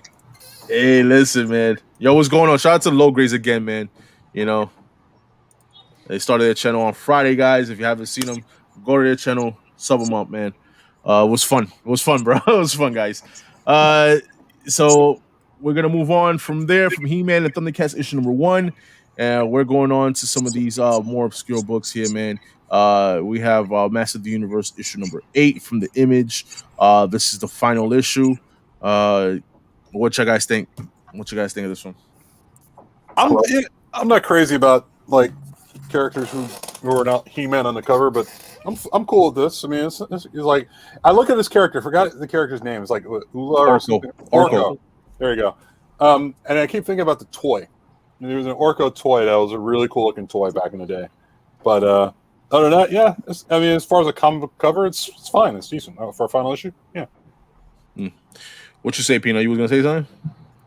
Hey, listen, man. Yo, what's going on? Shout out to the Low Grades again, man. You know, they started their channel on Friday, guys. If you haven't seen them, go to their channel, sub them up, man. It was fun. It was fun, bro. It was fun, guys. So we're gonna move on from there, from He-Man and Thundercats issue number 1, and we're going on to some of these more obscure books here, man. We have Master of the Universe issue number 8 from the Image. This is the final issue. What you guys think? What you guys think of this one? I'm not crazy about like characters who are not He-Man on the cover, but I'm cool with this. I mean, it's like I look at this character. Forgot the character's name. It's like Ula or something. Orko. There you go. And I keep thinking about the toy. There was an Orko toy that was a really cool looking toy back in the day. But other than that, yeah. I mean, as far as a comic book cover, it's fine. It's decent for a final issue. Yeah. What you say, Pino? You was gonna say something?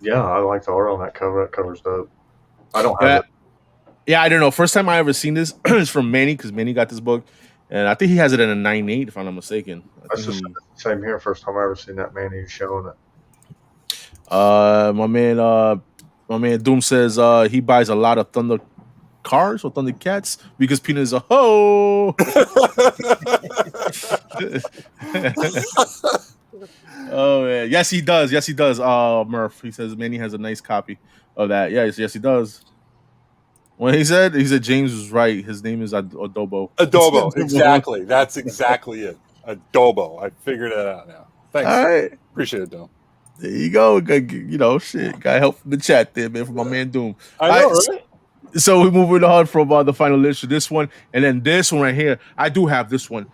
Yeah, I like the art on that cover. That cover's dope. I don't have it. Yeah, I don't know. First time I ever seen this is from Manny, because Manny got this book, and I think he has it in a 9.8, if I'm not mistaken. That's the same here. First time I ever seen that Manny showing it. My man Doom says he buys a lot of Thunder cars or Thundercats because Peanut is a hoe. Oh man, yes he does. Murph, he says Manny has a nice copy of that. Yes, he does. When he said James was right. His name is Adobo. Adobo, exactly. That's exactly it. Adobo. I figured it out now. Thanks. All right. Appreciate it, Dom. There you go. You know, shit. Got help from the chat there, man, from my man Doom. I know, right? So we're moving on from the final issue, this one, and then this one right here. I do have this one.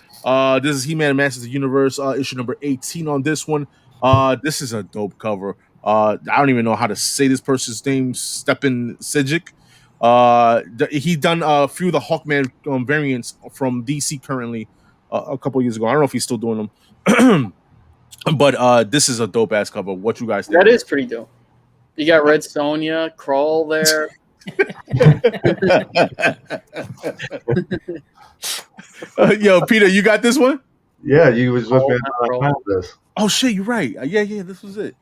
This is He-Man Masters of the Universe, issue number 18 on this one. This is a dope cover. I don't even know how to say this person's name, Stepan Sijic. He done a few of the Hawkman variants from DC currently a couple years ago. I don't know if he's still doing them. But this is a dope ass cover. What you guys think? That is pretty dope. You got Red Sonja, Crawl there. Yo, Peter, you got this one? Yeah, you was with me. I found this. Oh shit, you're right. Yeah, this was it.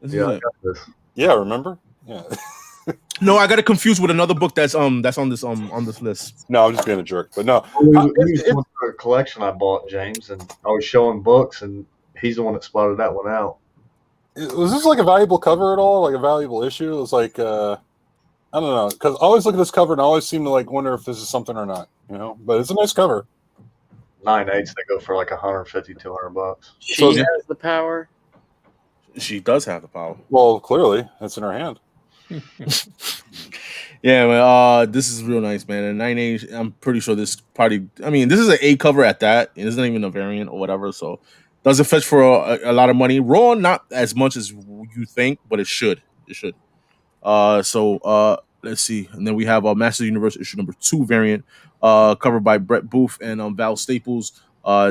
I got this. Yeah, remember? Yeah. No, I got it confused with another book that's on this list. No, I'm just being a jerk. But no, He went to a collection I bought, James, and I was showing books, and he's the one that spotted that one out. Was this like a valuable cover at all? Like a valuable issue? It was like I don't know, because I always look at this cover and I always seem to like wonder if this is something or not. You know, but it's a nice cover. 9.8s, they go for like $150, $200. She has the power. She does have the power. Well, clearly, it's in her hand. Yeah, man. This is real nice, man. And 9.8, I'm pretty sure this probably. I mean, this is an A cover at that. It's not even a variant or whatever. So, doesn't fetch for a lot of money. Raw, not as much as you think, but it should. It should. So let's see. And then we have Master Universe issue number 2 variant, covered by Brett Booth and Val Staples.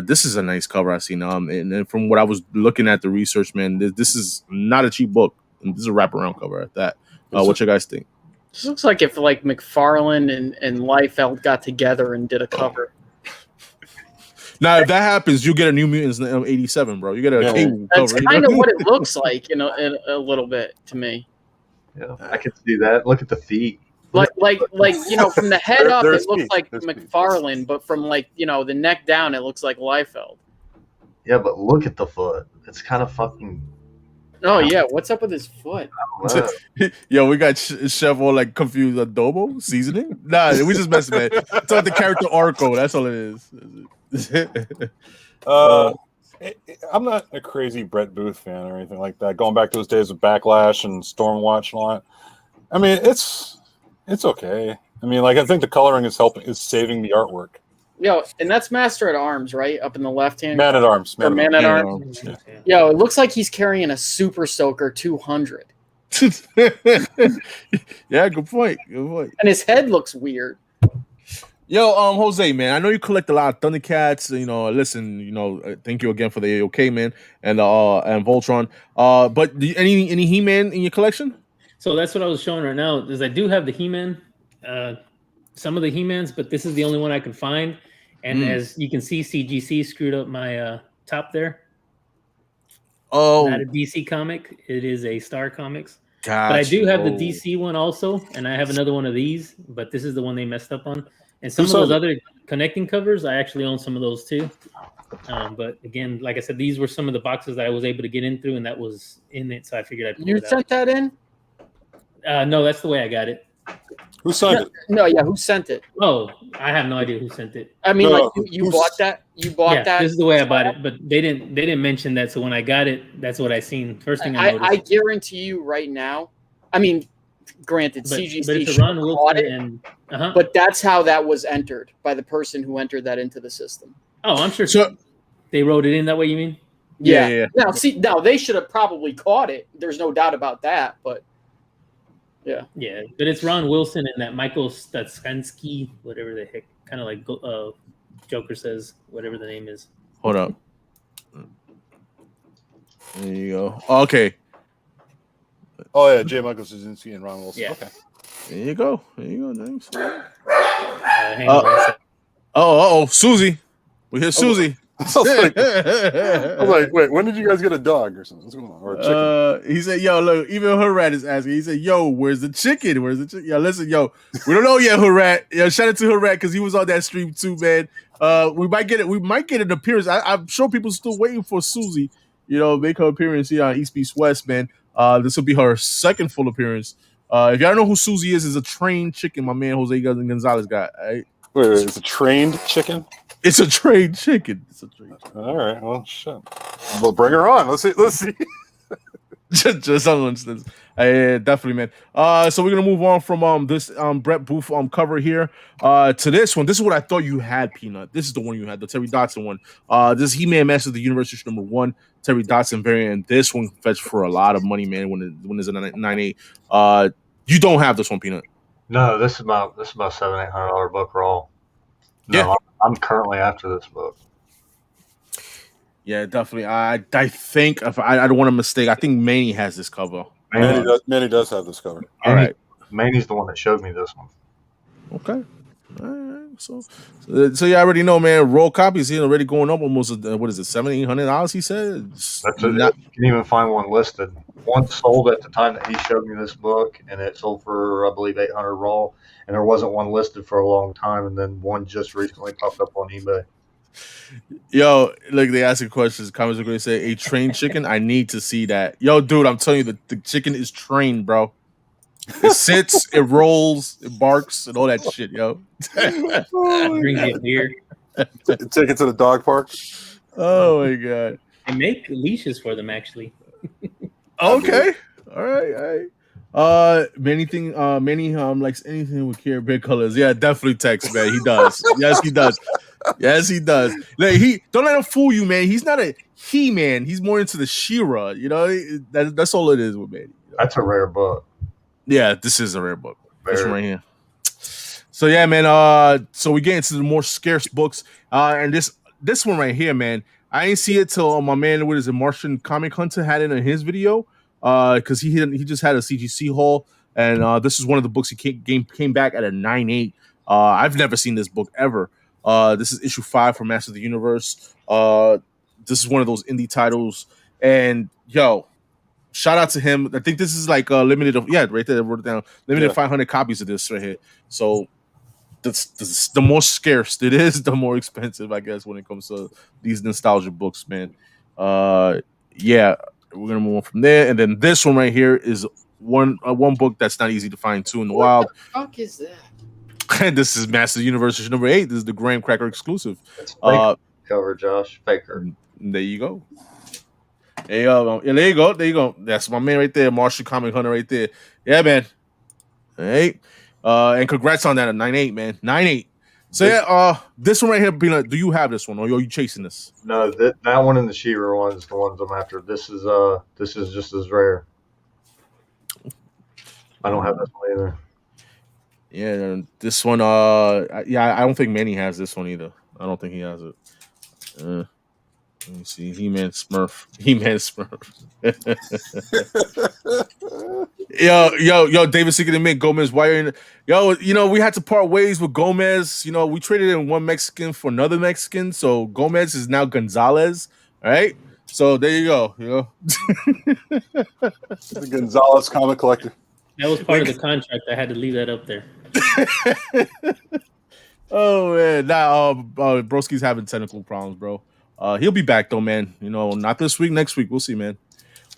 This is a nice cover I've seen. And then from what I was looking at the research, man, this is not a cheap book. And this is a wraparound cover at that. What you guys think? This looks like if like McFarlane and Liefeld got together and did a cover. Now, if that happens, you get a New Mutants 87, bro. You get a Cable That's cover. kind of what it looks like, you know, a little bit to me. Yeah, I can see that. Look at the feet. Like you know, from the head up, it looks like There's McFarlane, but from like, you know, the neck down, it looks like Liefeld. Yeah, but look at the foot. It's kind of fucking. Oh yeah, what's up with his foot? Yo, we got Chevron like confused adobo seasoning. Nah, we just messing, man. It's like the character Orko. That's all it is. I'm not a crazy Brett Booth fan or anything like that. Going back to those days of Backlash and Stormwatch and all that. I mean, it's okay. I mean, like I think the coloring is saving the artwork. Yo, and that's Master at Arms, right? Up in the left hand. Man at Arms. Or Man at Arms. Yeah. Yo, it looks like he's carrying a Super Soaker 200. Yeah, good point. Good point. And his head looks weird. Yo, Jose, man, I know you collect a lot of Thundercats. You know, listen, thank you again for the AOK, man, and Voltron. But any He-Man in your collection? So that's what I was showing right now. Is I do have the He-Man, some of the He-Mans, but this is the only one I could find. And as you can see, CGC screwed up my top there. Oh, not a DC comic. It is a Star Comics. Gotcha. But I do have the DC one also, and I have another one of these, but this is the one they messed up on. And some of those other connecting covers, I actually own some of those too. But again, like I said, these were some of the boxes that I was able to get in through, and that was in it, so I figured I'd pull You it sent that in? No, that's the way I got it. Who signed it? No, yeah, who sent it? Oh, I have no idea who sent it. I mean, No, like you bought that? You bought that? This is the way I bought it, but they didn't mention that. So when I got it, that's what I seen. First thing I noticed. I guarantee you right now. I mean, granted, but CGC it's a Ron bought it, and but that's how that was entered by the person who entered that into the system. Oh, I'm sure. So they wrote it in that way. You mean? Yeah. Now they should have probably caught it. There's no doubt about that. But yeah, but it's Ron Wilson and that Michael Stutskansky, whatever the heck, kind of like Joker says, whatever the name is. Hold up. There you go. Okay. Oh yeah, J. Michael Straczynski and Ron Wilson. Yeah. Okay. There you go. Thanks. Hang on one second. Oh, Susie. We hear Susie. I was like, wait, when did you guys get a dog or something? What's going on? Or a chicken? He said, yo, look, even Hurat is asking. He said, yo, where's the chicken? Where's the chicken? Yo, listen, yo, we don't know yet, Hurat. Yo, shout out to Hurat because he was on that stream too, man. We might get it. We might get an appearance. I'm sure people are still waiting for Susie, make her appearance here on East Beast West, man. This will be her second full appearance. If y'all don't know who Susie is a trained chicken my man Jose Gonzalez got. Right? Wait, it's a trained chicken? It's a trained chicken. All right, well, shit. Well, bring her on. Let's see. just on instance. Yeah, definitely, man. So we're gonna move on from this Brett Booth cover here to this one. This is what I thought you had, Peanut. This is the one you had, the Terry Dodson one. This He-Man Master of the Universe issue #1, Terry Dodson variant. And this one fetched for a lot of money, man. When it's a 9.8. You don't have this one, Peanut. No, this is about $700-800 book raw. No, Yeah. I'm currently after this book. Yeah, definitely. I think if I don't want to mistake. I think Manny has this cover. Manny does have this cover. All right. Manny's the one that showed me this one. Okay. All right. So you already know, man. Raw copies here already going up almost. What is it? $700-800? He said. That's it. You can even find one listed. One sold at the time that he showed me this book, and it sold for I believe $800 raw. And there wasn't one listed for a long time, and then one just recently popped up on eBay. Yo, look, they asking questions. Comments are going to say, a trained chicken? I need to see that. Yo, dude, I'm telling you, the chicken is trained, bro. It sits, it rolls, it barks, and all that shit, yo. Brings you a beer. Take it to the dog park. Oh, my God. They make leashes for them, actually. Okay. All right. Manny likes anything with Care Bear colors. Yeah, definitely Tex, man. He does. Yes, he does. Like, don't let him fool you, man. He's not a He-Man. He's more into the She-Ra. That's all it is with Manny. That's a rare book. Yeah, this is a rare book. This one right here. So yeah, man. So we get into the more scarce books. And this one right here, man. I didn't see it till my man, what is it, Martian Comic Hunter had it in his video. Because he just had a CGC haul, and this is one of the books he came back at a 9.8. I've never seen this book ever. This is issue 5 for Master of the Universe. This is one of those indie titles, and yo, shout out to him. I think this is like limited. Right there, I wrote it down. Limited 500 copies of this right here. So the more scarce it is, the more expensive, I guess, when it comes to these nostalgia books, man. Yeah. We're gonna move on from there, and then this one right here is one book that's not easy to find too in the wild. What the fuck is that? This is Master Universe #8. This is the Graham Cracker exclusive. It's fake cover, Josh. Faker. There you go. Hey, there you go. There you go. That's my man right there, Marshall Comic Hunter right there. Yeah, man. All right. And congrats on that at 9.8, man. 9.8. So yeah, this one right here, Peanut, do you have this one or are you chasing this? No, that one and the She-Ra one is the ones I'm after. This is just as rare. I don't have this one either. Yeah, this one, I don't think Manny has this one either. I don't think he has it. Let me see. He-Man Smurf. Yo, David Seeker and Mick Gomez. Why are you Yo, we had to part ways with Gomez. We traded in one Mexican for another Mexican. So Gomez is now Gonzalez. All right. So there you go. The Gonzalez comic collector. That was part of the contract. I had to leave that up there. Oh man, now Broski's having technical problems, bro. He'll be back though, man. Not this week, next week. We'll see, man.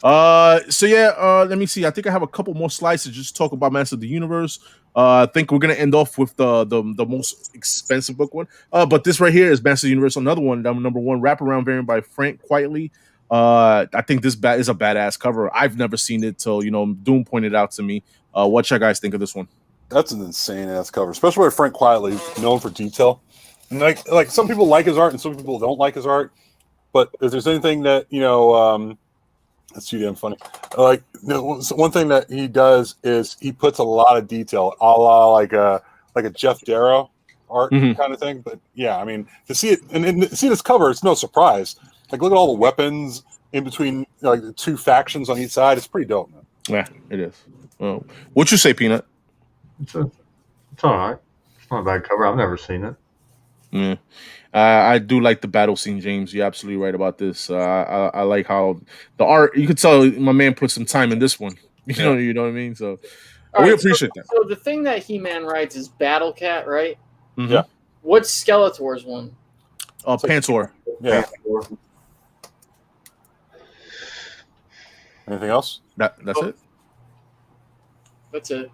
So yeah, let me see. I think I have a couple more slides to just talk about Master of the Universe. I think we're gonna end off with the most expensive book one. But this right here is Master of the Universe, another one, number one wraparound variant by Frank Quietly. I think this is a badass cover. I've never seen it till Doom pointed out to me. What you guys think of this one? That's an insane ass cover, especially with Frank Quietly, known for detail. And like some people like his art and some people don't like his art. But if there's anything that that's too damn funny. One thing that he does is he puts a lot of detail, a la like a Jeff Darrow art kind of thing. But yeah, I mean, to see it and see this cover, it's no surprise. Like, look at all the weapons in between, like the two factions on each side. It's pretty dope, man. Yeah, it is. Well, what'd you say, Peanut? It's all right. It's not a bad cover. I've never seen it. Yeah. I do like the battle scene, James. You're absolutely right about this. I like how the art, you could tell my man put some time in this one. You know what I mean? So we appreciate that. So the thing that He-Man writes is Battle Cat, right? Mm-hmm. Yeah. What's Skeletor's one? Panther. Yeah. Anything else? That's it? That's it.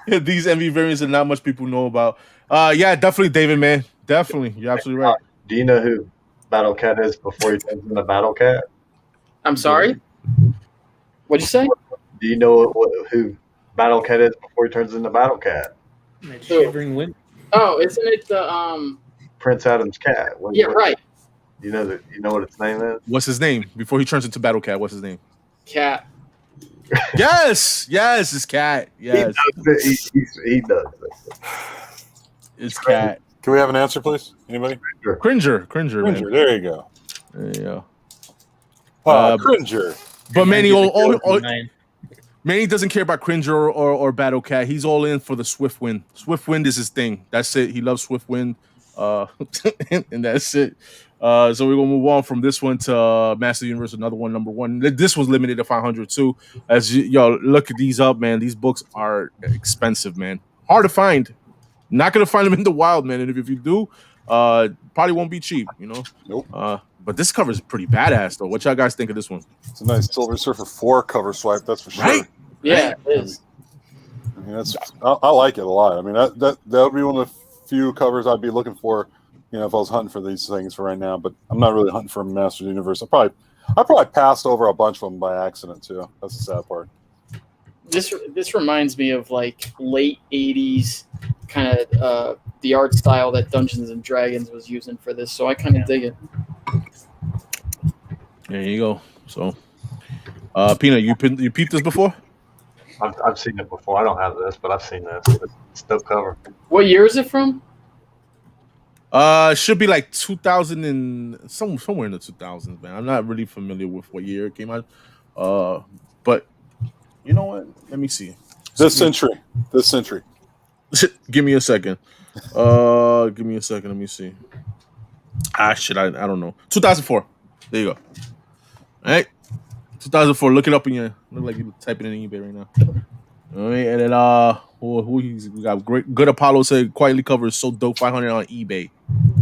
These MV variants that not much people know about. Yeah, definitely, David, man. Definitely. You're absolutely right. Do you know who Battle Cat is before he turns into Battle Cat? I'm sorry? What'd you say? Do you know who Battle Cat is before he turns into Battle Cat? That shivering wind. Oh, isn't it the Prince Adam's cat. right. You know what its name is? What's his name? Before he turns into Battle Cat, what's his name? Cat. Yes, it's Cat. Yes, he does it. It's Cat. Can we have an answer, please? Anybody? Cringer, Cringer. man. There you go. There you go. Cringer. But Manny, Manny doesn't care about Cringer or Battle Cat. He's all in for the Swift Wind. Swift Wind is his thing. That's it. He loves Swift Wind. And that's it. So we're gonna move on from this one to Master of the Universe, another one, number one. This was limited to 500 too. Look at these up, man. These books are expensive, man. Hard to find. Not gonna find them in the wild, man. And if you do, probably won't be cheap, Nope. But this cover is pretty badass, though. What y'all guys think of this one? It's a nice Silver Surfer 4 cover swipe, that's for sure. Right? Yeah, it is. I mean, I like it a lot. I mean, that would be one of the few covers I'd be looking for, if I was hunting for these things for right now. But I'm not really hunting for Master of the Universe. I probably passed over a bunch of them by accident too. That's the sad part. This reminds me of like late 80s kind of the art style that Dungeons and Dragons was using for this. So I kind of dig it. There you go. So, Peanut, you peeped this before? I've seen it before. I don't have this, but I've seen this. It's dope cover. What year is it from? Should be like 2000 and somewhere in the 2000s, man. I'm not really familiar with what year it came out. But you know what? Let me see. This century. Give me a second. Let me see. I don't know. 2004. There you go. All right. 2004. Look it up look like you're typing it in eBay right now. All right, and then we got Good Apollo said quietly cover is so dope, 500 on eBay.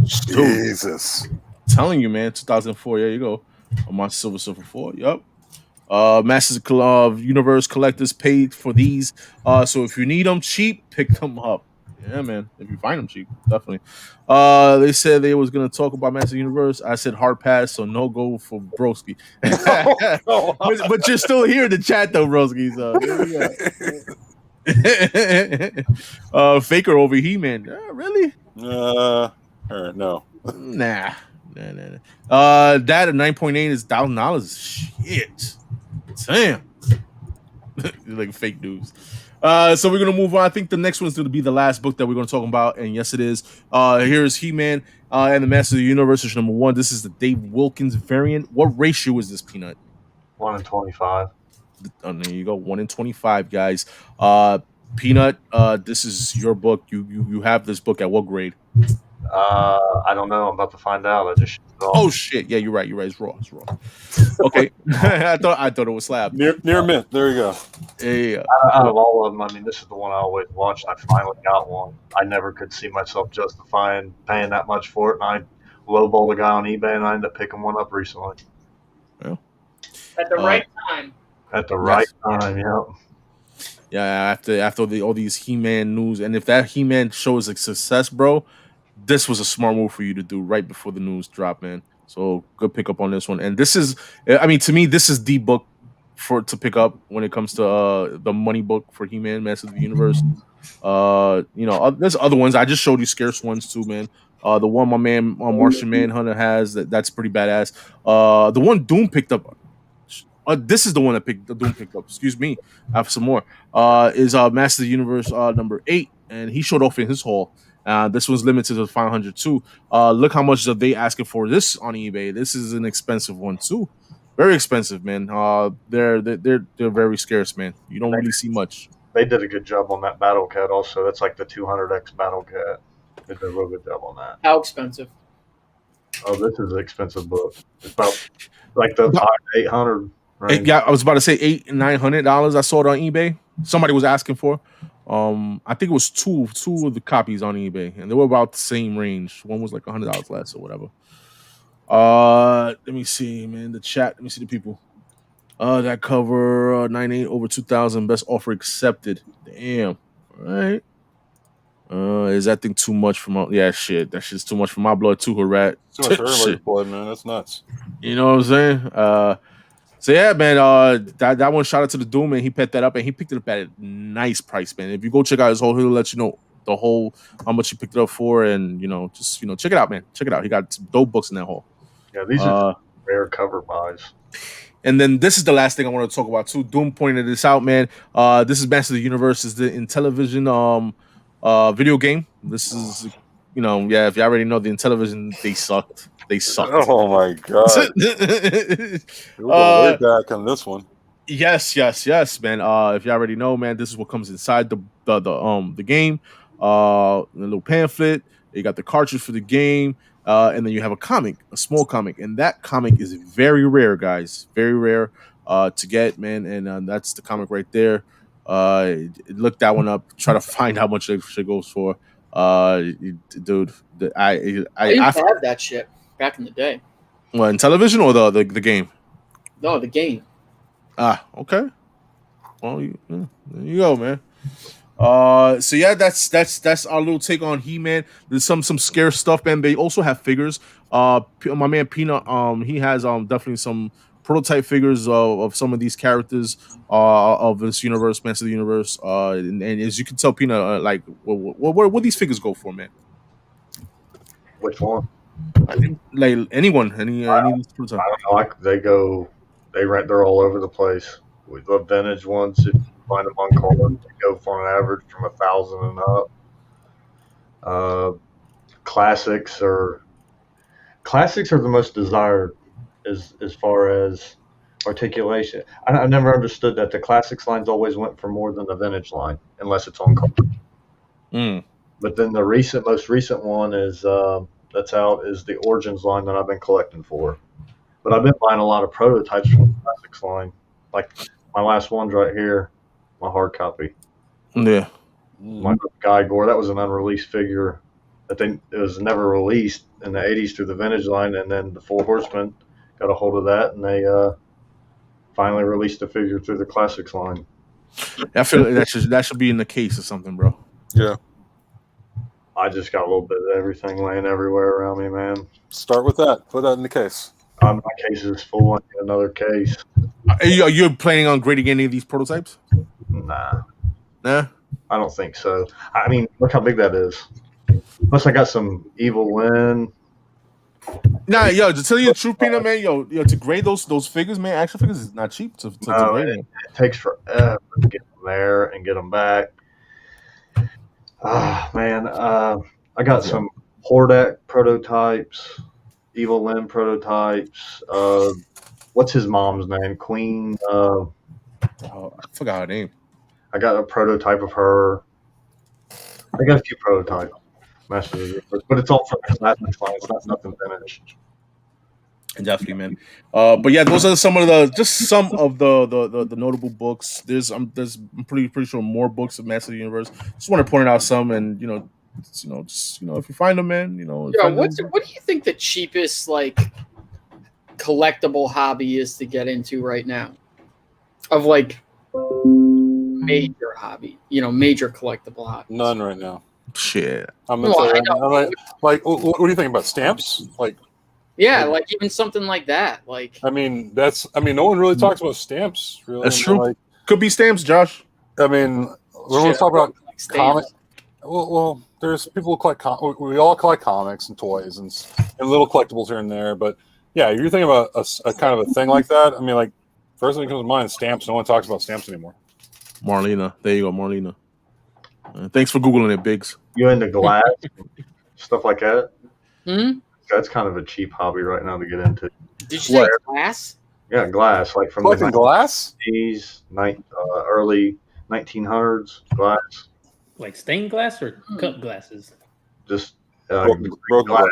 Jesus, telling you, man, 2004. There you go. On my Silver Surfer 4. Yup. Masters of Universe collectors paid for these. So if you need them cheap, pick them up. Yeah, man. If you find them cheap, definitely. They said they was gonna talk about Master Universe. I said hard pass, so no go for Broski. but you're still here in the chat though, Broski. So there we go. Faker over He-Man. Really? No. Nah. That at 9.8 is $1,000. Shit. Damn. Like fake news. So we're gonna move on. I think the next one's gonna be the last book that we're gonna talk about, and yes, it is. Here's He-Man and the Master of the Universe, issue number 1. This is the Dave Wilkins variant. What ratio is this, Peanut? 1 in 25. There you go, 1 in 25, guys. Peanut, this is your book. You have this book at what grade? I don't know. I'm about to find out. I just Oh shit! Yeah, you're right. It's raw. Okay, I thought it was slab. Near mint. There you go. Yeah. Out of all of them, I mean, this is the one I always watched. I finally got one. I never could see myself justifying paying that much for it, and I lowballed a guy on eBay, and I ended up picking one up recently. Well, At the right time. At the right time, yep. Yeah, after all these He-Man news, and if that He-Man show is a success, bro, this was a smart move for you to do right before the news dropped, man. So good pick up on this one. And this is, I mean, to me, this is the book to pick up when it comes to the money book for He-Man, Master of the Universe. There's other ones. I just showed you scarce ones too, man. The one my man Martian Manhunter has, that's pretty badass. The one Doom picked up. This is the one that Doom picked up. Excuse me. I have some more. Is Master of the Universe number 8, and he showed off in his haul. This one's limited to 500 too. Look how much are they asking for this on eBay. This is an expensive one too. Very expensive, man. They're very scarce, man. You don't really see much. They did a good job on that Battle Cat also. That's like the 200X Battle Cat. They did a real good job on that. How expensive? Oh, this is an expensive book. It's about like the 800. Right? Yeah, I was about to say $800-$900. I saw it on eBay. Somebody was asking for. I think it was two of the copies on eBay, and they were about the same range. One was like $100 less or whatever. Let me see, man. The chat. Let me see the people. That cover 98 over 2,000. Best offer accepted. Damn. All right. Is that thing too much for my? Yeah, shit. That shit's too much for my blood too, Rat. Too much for everybody's blood, man. That's nuts. You know what I'm saying? So yeah, man. That one, shout out to the Doom, man. He picked that up and he picked it up at a nice price, man. If you go check out his whole, he'll let you know the whole how much he picked it up for, and just check it out, man. Check it out. He got some dope books in that hole. Yeah, these are rare cover buys. And then this is the last thing I want to talk about too. Doom pointed this out, man. This is Master of the Universe. Is the Intellivision video game. This is if you already know the Intellivision, they sucked. They sucked. Oh my god. We're going way back on this one. Yes, man. If you already know, man, this is what comes inside the game. The little pamphlet. You got the cartridge for the game. And then you have a small comic, and that comic is very rare, guys. Very rare to get, man. And that's the comic right there. Look that one up. Try to find how much it goes for. Dude, I used to have that shit back in the day. What, in television or the game? No, the game. Okay. Well, there you go, man. So yeah, that's our little take on He-Man. There's some scarce stuff, man. They also have figures. My man Peanut, he has definitely some prototype figures of some of these characters of this universe, Master of the Universe. And as you can tell, Peanut, like what these figures go for, man? Which one? I think like anyone, any of these prototypes. I don't know. They're all over the place. We love vintage ones. If you find them on card, they go for an average from 1,000 and up. Classics are the most desired as far as articulation. I never understood that the classics lines always went for more than the vintage line, unless it's on card. But then the most recent one is that's out is the Origins line that I've been collecting for. But I've been buying a lot of prototypes from the classics line. Like my last one's right here, my hard copy. Yeah. My Guy Gore, that was an unreleased figure. It was never released in the 80s through the vintage line, and then the Four Horsemen got a hold of that, and they finally released the figure through the classics line. I feel like that should be in the case or something, bro. Yeah. I just got a little bit of everything laying everywhere around me, man. Start with that. Put that in the case. My case is full. I need another case. Are you planning on grading any of these prototypes? Nah, Nah. I don't think so. I mean, look how big that is. Plus, I got some Evil Win. Nah, yo, to tell you the truth, Peanut, man, yo, to grade those figures, man, action figures is not cheap to grade them. It takes forever to get them there and get them back. Man, I got some Hordak prototypes, Evil Lynn prototypes. What's his mom's name? Queen. I forgot her name. I got a prototype of her. I got a few prototypes, Masters, but it's all from the classics line. It's not nothing finished. Definitely, man. But yeah, those are some of the notable books. There's I'm pretty sure more books of Master of the Universe. Just want to point out some, and just if you find them, man, Yeah, what do you think the cheapest like collectible hobby is to get into right now? Of like major hobby, major collectible hobby. None right now. Shit. I'm like, what do you think about stamps? Like, yeah, like even something like that. Like, no one really talks about stamps. Really, that's true. Like, could be stamps, Josh. I mean, when we talk about comics, well, there's people who collect. We all collect comics and toys and little collectibles here and there. But yeah, you're thinking about a kind of a thing like that. I mean, like, first thing that comes to mind is stamps. No one talks about stamps anymore. Marlena, there you go, Marlena. Thanks for googling it, Biggs. You into glass, stuff like that? Hmm? That's kind of a cheap hobby right now to get into. Did you say glass? Yeah, glass, like from Collecting glass? 90s, early 1900s, glass. Like stained glass or cup glasses? Just Broken glass,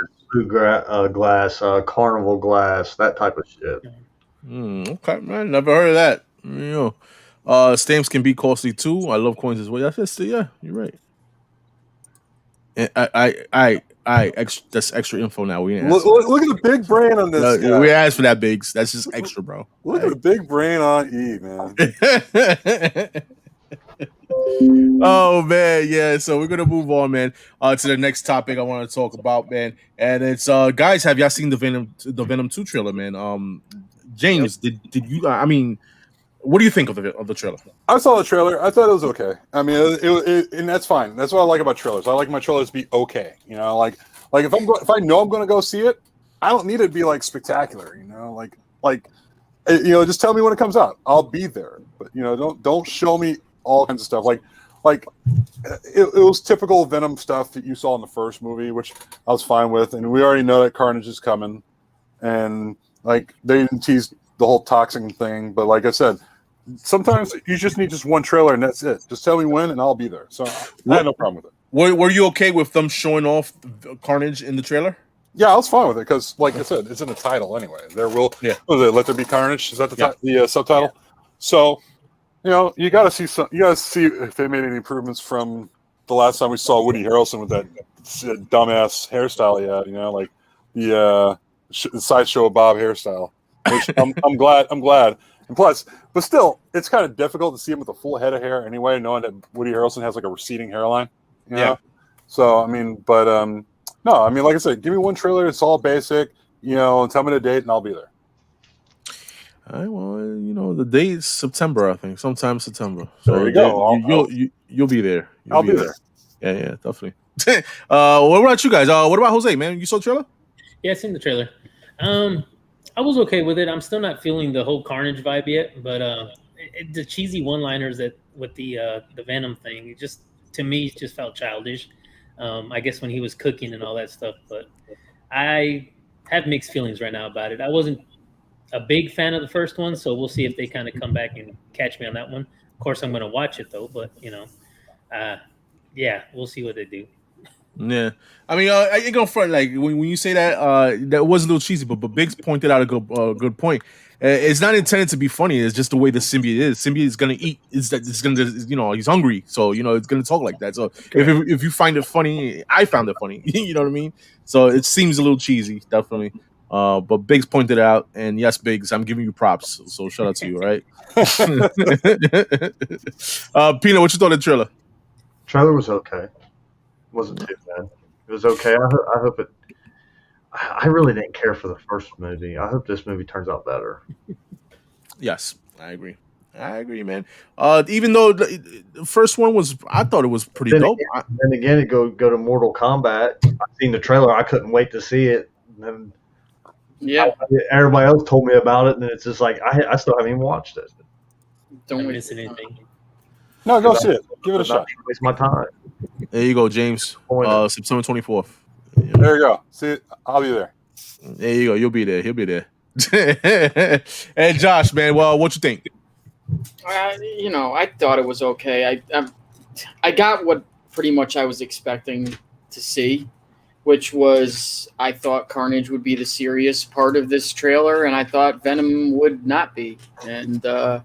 glass, carnival glass, that type of shit. Okay, man. Never heard of that. Stamps can be costly too. I love coins as well. Yeah, you're right. And that's extra info now. We look at the big brain on this. We asked for that, Biggs. That's just extra, bro. Look at the big brain on E, man. Oh man, yeah. So we're gonna move on, man, to the next topic I want to talk about, man. And it's guys, have y'all seen the Venom 2 trailer, man? James, did you? I mean, what do you think of the trailer? I saw the trailer. I thought it was okay. I mean, it and that's fine. That's what I like about trailers. I like my trailers to be okay. Like if I know I'm going to go see it, I don't need it to be like spectacular. Just tell me when it comes out. I'll be there. But don't show me all kinds of stuff. Like it was typical Venom stuff that you saw in the first movie, which I was fine with, and we already know that Carnage is coming, and like they didn't tease the whole toxin thing. But like I said, sometimes you just need just one trailer and that's it. Just tell me when and I'll be there. So I had no problem with it. Were you okay with them showing off Carnage in the trailer? Yeah, I was fine with it because, like I said, it's in the title anyway. What is it? Let There Be Carnage. Is that the subtitle? Yeah. So, you got to see some. You got to see if they made any improvements from the last time we saw Woody Harrelson with that dumbass hairstyle he had. Like the Sideshow Bob hairstyle. Which I'm glad. And plus, but still, it's kind of difficult to see him with a full head of hair anyway, knowing that Woody Harrelson has like a receding hairline. Yeah. So I mean, but no, I mean, like I said, give me one trailer. It's all basic, and tell me the date, and I'll be there. All right. Well, the date is September, I think. Sometime September. So there you go. You'll be there. I'll be there. Yeah, definitely. What about you guys? What about Jose, man? You saw the trailer? Yeah, I seen the trailer. I was okay with it. I'm still not feeling the whole Carnage vibe yet, but the cheesy one-liners with the Venom thing, it just, to me, it just felt childish. I guess when he was cooking and all that stuff, but I have mixed feelings right now about it. I wasn't a big fan of the first one, so we'll see if they kind of come back and catch me on that one. Of course, I'm going to watch it though, but yeah, we'll see what they do. Yeah, I mean, I ain't gonna front, like when you say that that was a little cheesy, but Biggs pointed out a good point. It's not intended to be funny. It's just the way the symbiote is. Symbiote is gonna eat. It's gonna he's hungry, so it's gonna talk like that. So if you find it funny, I found it funny. You know what I mean? So it seems a little cheesy, definitely. But Biggs pointed out, and yes, Biggs, I'm giving you props. So shout out to you, right? Peanut, what you thought of the trailer? Trailer was okay. Wasn't too bad. It was okay. I hope it. I really didn't care for the first movie. I hope this movie turns out better. Yes, I agree. I agree, man. Even though the first one was, I thought it was pretty dope. Then again, it go to Mortal Kombat. I seen the trailer. I couldn't wait to see it. And then everybody else told me about it, and it's just like I still haven't even watched it. Don't miss anything. No, go see it. Give it a shot. Waste my time. There you go, James. September 24th. There you go. See, I'll be there. There you go. You'll be there. He'll be there. And Josh, man, well, what you think? I thought it was okay. I got what pretty much I was expecting to see, which was I thought Carnage would be the serious part of this trailer, and I thought Venom would not be. And I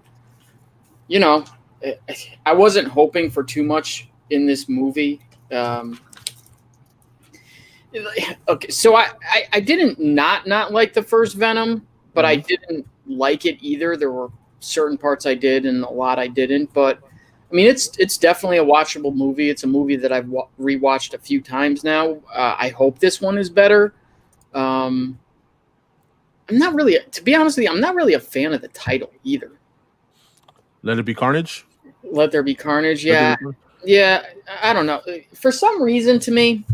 wasn't hoping for too much in this movie. Okay, so I didn't not like the first Venom, but I didn't like it either. There were certain parts I did and a lot I didn't. But I mean, it's definitely a watchable movie. It's a movie that I've rewatched a few times now. I hope this one is better. I'm not really, to be honest with you, I'm not really a fan of the title either. Let It Be Carnage? Let There Be Carnage, yeah. Yeah, I don't know. For some reason, to me,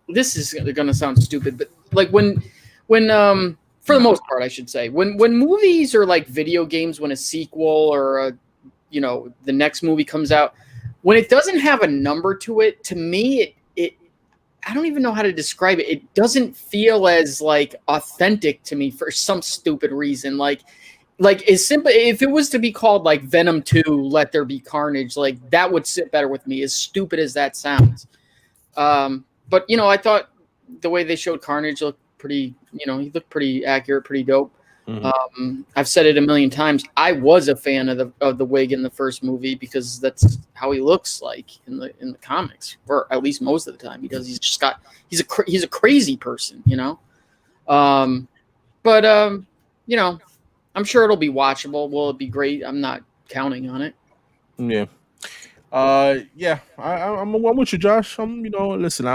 this is going to sound stupid, but like when for the most part, I should say, when movies are like video games, when a sequel or the next movie comes out, when it doesn't have a number to it, to me, it I don't even know how to describe it. It doesn't feel as like authentic to me for some stupid reason. Like it's simple. If it was to be called like Venom 2, Let There Be Carnage, like that would sit better with me, as stupid as that sounds. But I thought the way they showed Carnage looked pretty, he looked pretty accurate, pretty dope. Mm-hmm. I've said it a million times. I was a fan of the wig in the first movie because that's how he looks like in the comics, or at least most of the time. Because he's a crazy person, But I'm sure it'll be watchable. Will it be great? I'm not counting on it. Yeah. I'm with you, Josh. Listen,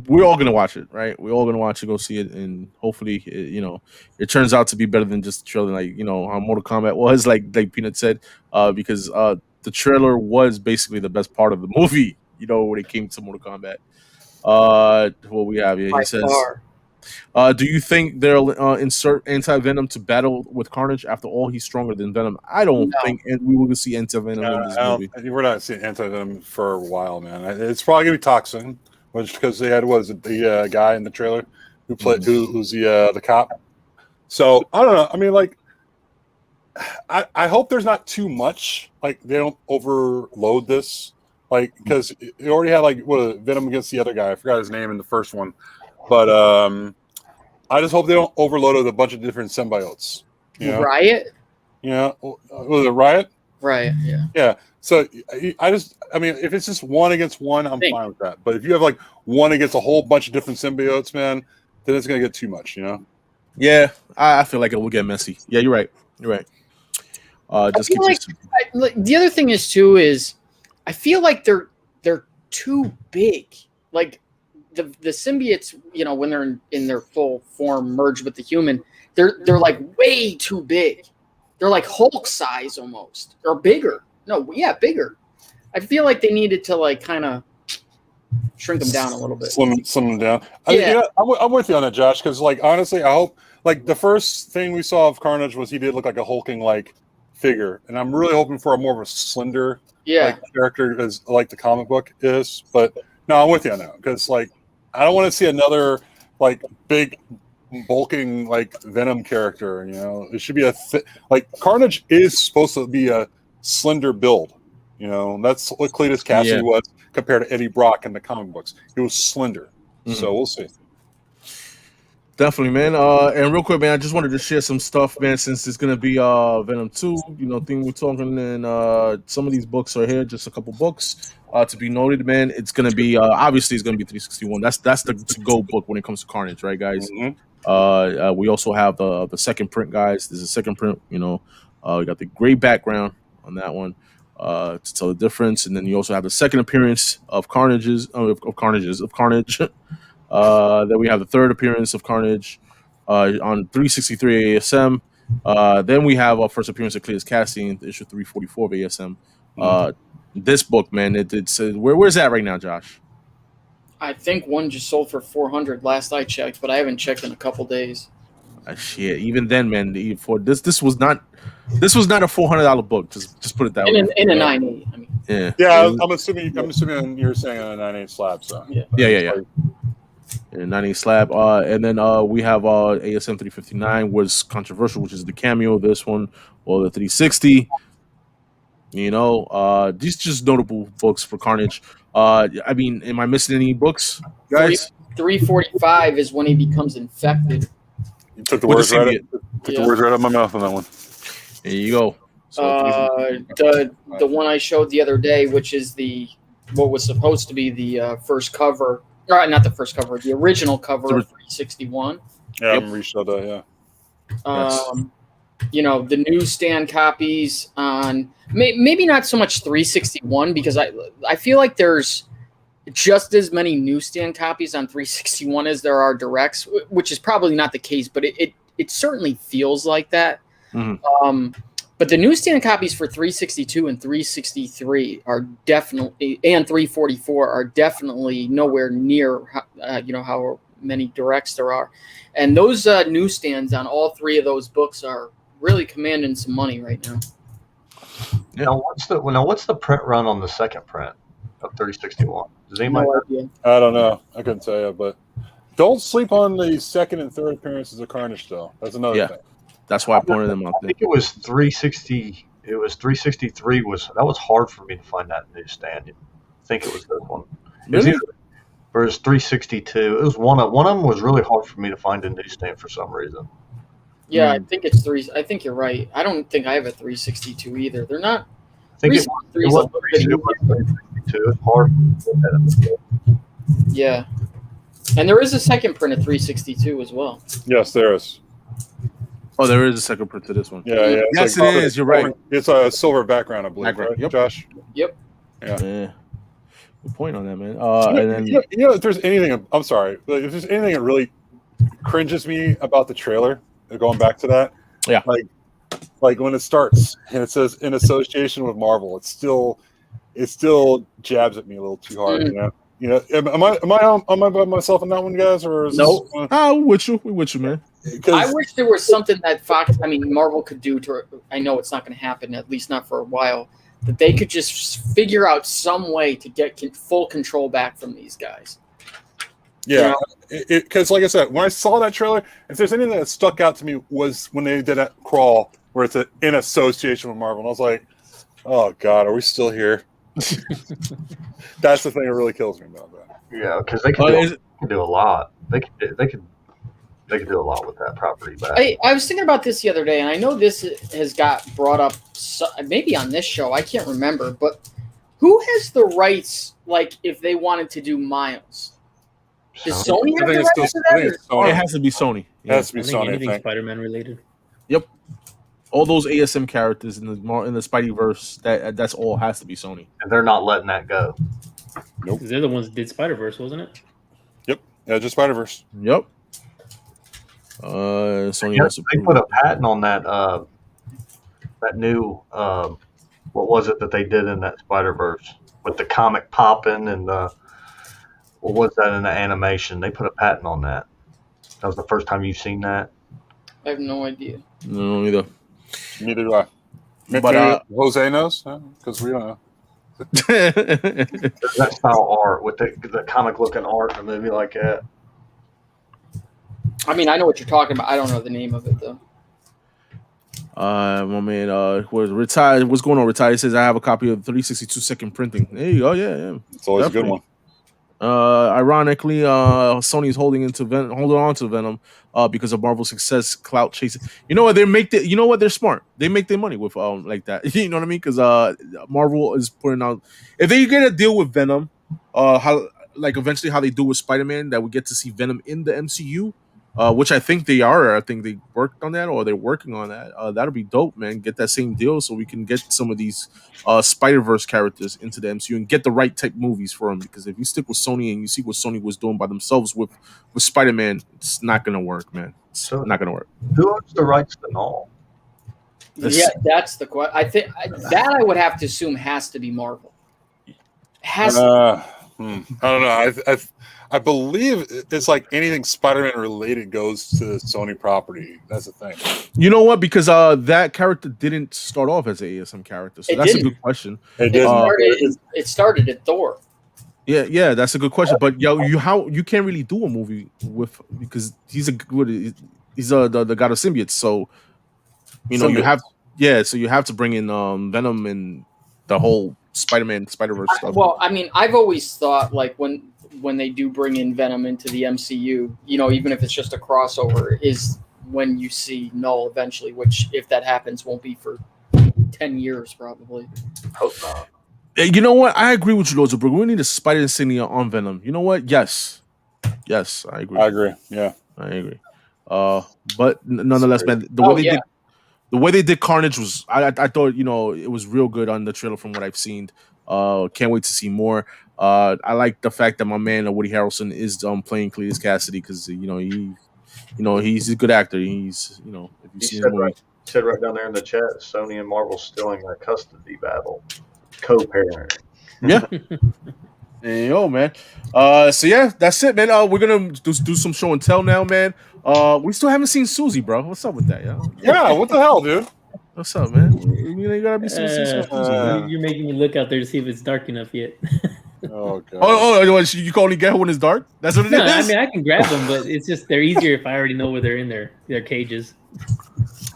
we're all gonna watch it, right? We're all gonna watch it, go see it, and hopefully, it turns out to be better than just the trailer, like how Mortal Kombat was, like Peanut said, because the trailer was basically the best part of the movie, when it came to Mortal Kombat. What we have here, he says. Do you think they'll insert Anti-Venom to battle with Carnage? After all, he's stronger than Venom. I don't think we will see Anti-Venom in this movie. We're not seeing Anti-Venom for a while, man. It's probably going to be Toxin, because they had, the guy in the trailer who played, who's the cop. So, I don't know. I mean, like, I hope there's not too much. Like, they don't overload this. Like, because they already had, like, Venom against the other guy. I forgot his name in the first one. But I just hope they don't overload it with a bunch of different symbiotes. Riot? Was it Riot? Riot, yeah. Yeah. So I mean, if it's just one against one, I'm fine with that. But if you have like one against a whole bunch of different symbiotes, man, then it's gonna get too much, Yeah, I feel like it will get messy. Yeah, you're right. Just keep the other thing is I feel like they're too big. Like the symbiotes, when they're in their full form merged with the human, they're like way too big. They're like Hulk size almost, or bigger. No, yeah, bigger. I feel like they needed to like kind of shrink them down a little bit. Slim them down. Yeah. I'm with you on that, Josh, because like honestly, I hope like the first thing we saw of Carnage was he did look like a hulking like figure, and I'm really hoping for a more of a slender character as like the comic book is. But no, I'm with you on that, because like I don't want to see another like big bulking like Venom character. It should be like Carnage is supposed to be a slender build. That's what Cletus Cassidy was compared to Eddie Brock in the comic books. He was slender. So we'll see. Definitely, man. And real quick, man, I just wanted to share some stuff, man, since it's gonna be Venom 2, thing we're talking, and some of these books are here, just a couple books to be noted, man. It's gonna be obviously it's gonna be 361. That's the to-go book when it comes to Carnage, right, guys? Mm-hmm. We also have the second print, guys. There's a second print, we got the gray background on that one. to tell the difference. And then you also have the second appearance of Carnage. Then we have the third appearance of Carnage on 363 ASM. Then we have our first appearance of Cletus Casting, issue 344 of ASM. This book, man, it's where's that right now, Josh? I think one just sold for 400 last I checked, but I haven't checked in a couple days. Shit. Even then, man, for this was not a $400 book. Just put it that way. In a 9.8. I mean, Yeah, I'm assuming you're saying on a 9.8 slab. So yeah. In a 9.8 slab. And then we have ASM 359 was controversial, which is the cameo of this one, or the 360. You know, these just notable books for Carnage. I mean, am I missing any books, guys? 345 is when he becomes infected. You took the words right out of my mouth on that one. There you go. So, the one I showed the other day, which is what was supposed to be the first cover, or not the first cover, the original cover of 361. Yeah, I'm reshowed that. Yeah. You know, the newsstand copies on maybe not so much 361, because I feel like there's just as many newsstand copies on 361 as there are directs, which is probably not the case, but it certainly feels like that. Mm-hmm. But the newsstand copies for 362 and 363 are definitely, and 344 are definitely nowhere near how many directs there are, and those newsstands on all three of those books are really commanding some money right now. Yeah. Now what's the print run on the second print of 361? Does anybody No idea. I don't know. I couldn't tell you, but don't sleep on the second and third appearances of Carnage, though. That's another thing. That's why I pointed them out I think it was 360. It was 363. That was hard for me to find that newsstand. I think it was this one. Really? Or it was 362. It was one of them was really hard for me to find a newsstand for some reason. Yeah, I think it's three. I think you're right. I don't think I have a 362 either. They're not. I think it 363 is a was little bit 362. It's hard. Yeah, and there is a second print of 362 as well. Yes, there is. Oh, there is a second print to this one. Yeah. Yes, it is. You're right. It's a silver background, I believe. Right, Yep. Josh? Yep. Yeah. Good point on that, man. And then if there's anything, I'm sorry, if there's anything that really cringes me about the trailer, going back to that, like when it starts and it says in association with Marvel, it still jabs at me a little too hard. You know, am I by myself on that one, guys, or is Nope. We with you, man. I wish there was something that Marvel could do to. I know it's not going to happen, at least not for a while. That they could just figure out some way to get full control back from these guys. Yeah, because like I said, when I saw that trailer, if there's anything that stuck out to me was when they did that crawl where it's in association with Marvel, and I was like, "Oh God, are we still here?" That's the thing that really kills me about that. Yeah, because they can do a lot. They could do a lot with that property back. I was thinking about this the other day, and I know this has got brought up maybe on this show. I can't remember, but who has the rights? Like, if they wanted to do Miles, does Sony have the rights to that? It has to be Sony. It has to be I think Sony. anything I think. Spider-Man related. Yep. All those ASM characters in the Spideyverse, that's all has to be Sony. And they're not letting that go. Nope. Because they're the ones that did Spider-Verse, wasn't it? Yep. Yeah, just Spider-Verse. Yep. Sony Yes, they put a patent on that. That new what was it that they did in that Spider-Verse with the comic popping and what was that in the animation? They put a patent on that. That was the first time you've seen that. I have no idea. No, neither. Neither do I. But Jose knows because we don't know. That style art with the comic looking art in a movie like that. I mean, I know what you're talking about. I don't know the name of it though. My man, was retired. What's going on? Retired says I have a copy of 362 second printing. There you go. Yeah. It's always Definitely. a good one. Ironically, Sony is holding on to Venom because of Marvel's success, clout chasing. You know what? They're smart. They make their money with like that. You know what I mean? Because Marvel is putting out. If they get a deal with Venom, eventually how they do with Spider-Man, that we get to see Venom in the MCU. which I think they are. I think they worked on that, or they're working on that. That'll be dope, man. Get that same deal so we can get some of these Spider-Verse characters into the MCU and get the right type movies for them. Because if you stick with Sony and you see what Sony was doing by themselves with Spider-Man, it's not gonna work, man. It's not gonna work. Who owns the rights to Null? Yeah, that's the question. I think that I would have to assume has to be Marvel. Has to. I don't know. I believe it's like anything Spider-Man related goes to Sony property. That's the thing. You know what? Because that character didn't start off as an ASM character, so that's a good question. It did. It started at Thor. Yeah, that's a good question. But you can't really do a movie with because he's the god of symbiotes. So you have to bring in Venom and the whole Spider-Man Spider-Verse stuff. Well, I mean, I've always thought like when they do bring in Venom into the MCU, even if it's just a crossover, is when you see Null eventually, which if that happens won't be for 10 years probably. Hope not. You know what? I agree with you, Lozo, bro. We need a Spider insignia on Venom. You know what? Yes, I agree. Yeah, I agree. But nonetheless, man, the way they did Carnage was, I thought, it was real good on the trailer from what I've seen. Can't wait to see more. I like the fact that my man Woody Harrelson is playing Cletus Cassidy because he's a good actor. He's if you see him, said right down there in the chat, Sony and Marvel still in a custody battle, co-parenting. Yeah. Yo, man. So yeah, that's it, man. We're gonna do some show and tell now, man. We still haven't seen Susie, bro. What's up with that, yo? Yeah, what the hell, dude? What's up, man? You gotta be some Susie, man. You're making me look out there to see if it's dark enough yet. Oh, God. You can only get her when it's dark? That's what it is? I mean, I can grab them, but it's just they're easier if I already know where they're in their cages.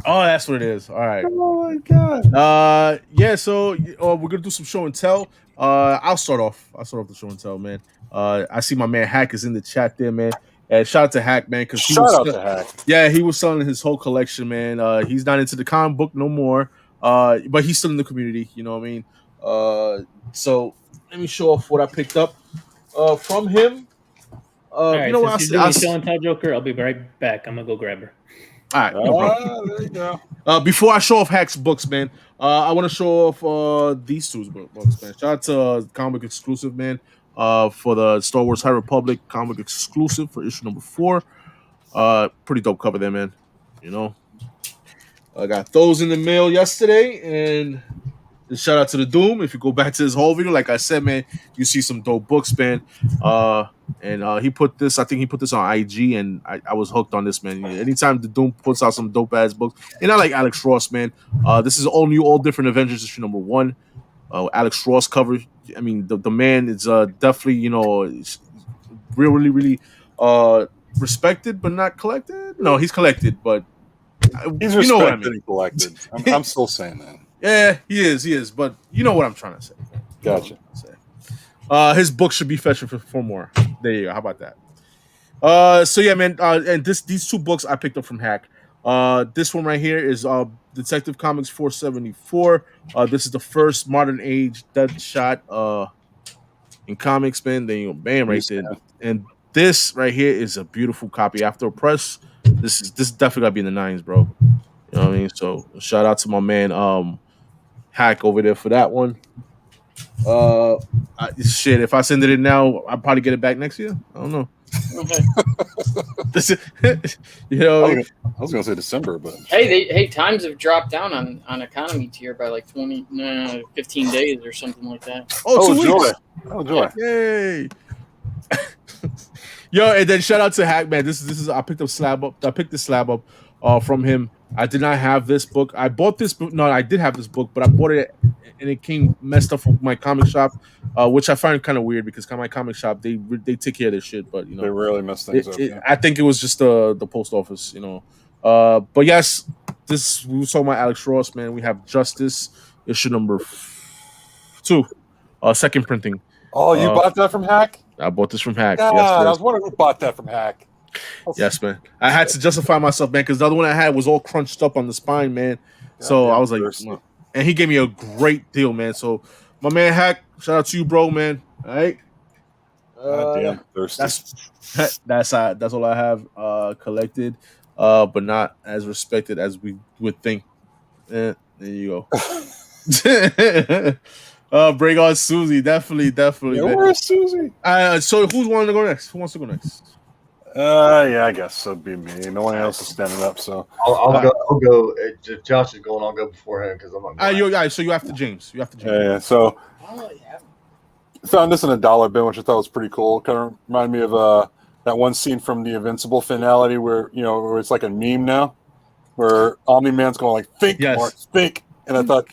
Oh, that's what it is. All right. Oh, my God. Yeah, so we're gonna do some show and tell. I'll start off the show and tell, man. I see my man Hack is in the chat there, man. Shout out to Hack, man, because shout out to Hack. Yeah, he was selling his whole collection, man. He's not into the comic book no more, but he's still in the community. You know what I mean? So let me show off what I picked up from him. All right, you know what? I'll show and tell Joker. I'll be right back. I'm gonna go grab her. All right, no problem. There you go. Before I show off Hack's books, man, I want to show off these two books, man. Shout out to Comic Exclusive, man, for the Star Wars High Republic Comic Exclusive for issue number 4. Pretty dope cover there, man. I got those in the mail yesterday, and shout out to the Doom. If you go back to his whole video, like I said, man, you see some dope books, man. And he put this, I think he put this on IG, and I was hooked on this, man. Anytime the Doom puts out some dope ass books, and I like Alex Ross, man. This is all different Avengers issue number 1. Alex Ross cover. I mean, the man is definitely, really respected, but not collected. No, he's collected, but he's respected and collected. I'm still saying that. Yeah, he is, but you know what I'm trying to say. Gotcha. His book should be fetching for more. There you go. How about that? So yeah, man. And these two books I picked up from Hack. This one right here is Detective Comics 474. This is the first modern age Deadshot in comics, man. Then bam right there. And this right here is a beautiful copy. After press, this definitely gotta be in the 9s, bro. You know what I mean? So shout out to my man Hack over there for that one. Shit, if I send it in now, I'll probably get it back next year. I don't know. Okay. I was gonna say December, but hey, times have dropped down on economy tier by like 15 days or something like that. Oh, 2 weeks. Oh, joy! Yay! Yo, and then shout out to Hack, man. This is I picked the slab up from him. I did not have this book. I bought this book. No, I did have this book, but I bought it and it came messed up from my comic shop, which I find kind of weird because my comic shop they take care of this shit, but they really mess things up. I think it was just the post office, But yes, we saw my Alex Ross, man. We have Justice issue number 2, second printing. Oh, you bought that from Hack? I bought this from Hack. God, yes. I was wondering who bought that from Hack. Yes, man. I had to justify myself, man, because the other one I had was all crunched up on the spine, man. So I was like, and he gave me a great deal, man. So my man Hack, shout out to you, bro, man. All right. Damn thirsty. That's all I have collected, but not as respected as we would think. There you go. Bring on Susie, definitely, Yeah, man. where's Susie? So who wants to go next? Who wants to go next? Yeah, I guess it'd be me. No one else is standing up, so I'll go. I'll go. If Josh is going, I'll go before him because I'm not. So you have to James. yeah. So Oh, yeah. found this in a dollar bin, which I thought was pretty cool. Kind of reminded me of that one scene from the Invincible finale where where it's like a meme now, where Omni-Man's going like, "Think, Yes. Mark, think," and I thought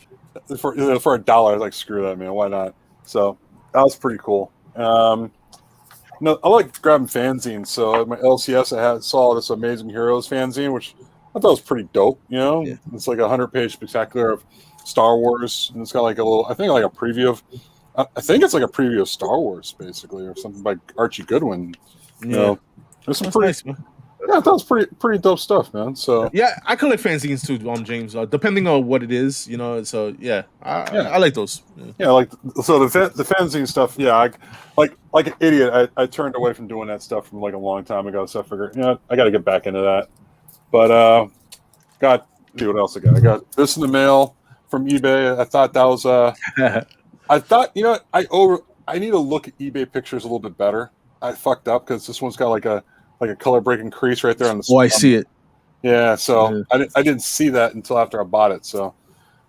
for $1, I was like, "Screw that, man. Why not?" So that was pretty cool. I like grabbing fanzines. So at my LCS, I saw this Amazing Heroes fanzine, which I thought was pretty dope. Yeah. It's like a 100-page spectacular of Star Wars, and it's got like a little, I think like a preview of, I think it's like a preview of Star Wars basically, or something by Archie Goodwin. Yeah, there's some that's pretty, nice, man. yeah, that was pretty dope stuff, man. So Yeah, I collect fanzines too, James. Depending on what it is, So yeah, I like those. yeah, like so the fanzine stuff. Yeah, like an idiot, I turned away from doing that stuff from like a long time ago. So I figured, I got to get back into that. But see what else I got. I got this in the mail from eBay. I thought that was I thought I need to look at eBay pictures a little bit better. I fucked up because this one's got like a color breaking crease right there on the. Oh, I see it. Yeah, so I didn't see that until after I bought it. So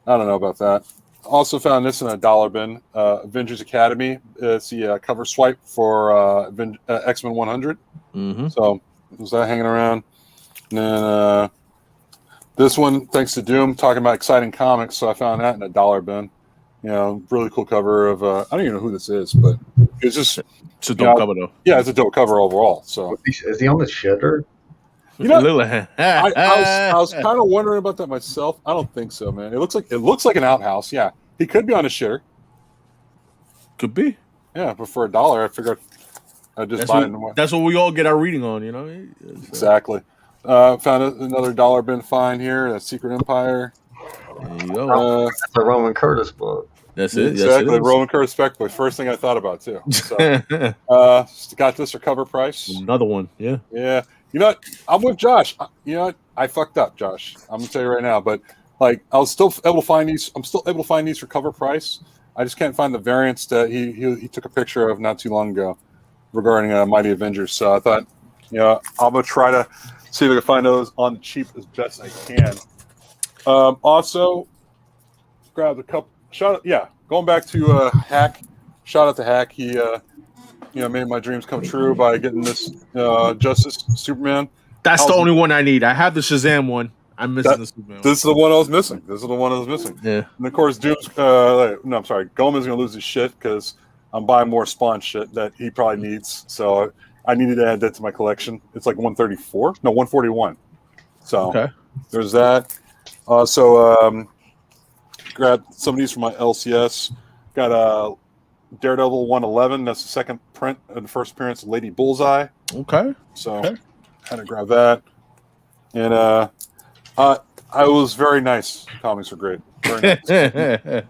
I don't know about that. Also found this in a dollar bin. Avengers Academy. It's the cover swipe for X-Men 100. Mm-hmm. So was that hanging around? And then this one, thanks to Doom, talking about exciting comics. So I found that in a dollar bin. Really cool cover of. I don't even know who this is, but it's just. It's a dope cover though. Yeah, it's a dope cover overall. So Is he on the shitter? I was kind of wondering about that myself. I don't think so, man. It looks like an outhouse. Yeah, he could be on a shitter. Could be. Yeah, but for $1, I figured I'd just buy it. That's what we all get our reading on, Exactly. Found another dollar bin find here. That's Secret Empire. There you go. That's a Roman Curtis book. That's it. Exactly. Yes, Roman Curtis spec book. First thing I thought about too. So, got this for cover price. Another one. Yeah. Yeah. You know what? I'm with Josh. You know what? I fucked up, Josh. I'm gonna tell you right now. But like, I was still able to find these. I'm still able to find these for cover price. I just can't find the variants that he took a picture of not too long ago regarding Mighty Avengers. So I thought, I'm gonna try to see if I can find those on the cheap as best I can. Also, grabbed a couple. Going back to Hack. Shout out to Hack. He made my dreams come true by getting this Justice Superman. That's the only one I need. I have the Shazam one. I'm missing the Superman. This is the one I was missing. Yeah. And of course, Doom's. Goldman's gonna lose his shit because I'm buying more Spawn shit that he probably needs. So I needed to add that to my collection. It's like 134. No, 141. So there's that. Also, grabbed some of these from my LCS. Got a Daredevil 111. That's the second print of the first appearance of Lady Bullseye. Okay. So had to grab that. And I was very nice. Comics are great. Very nice.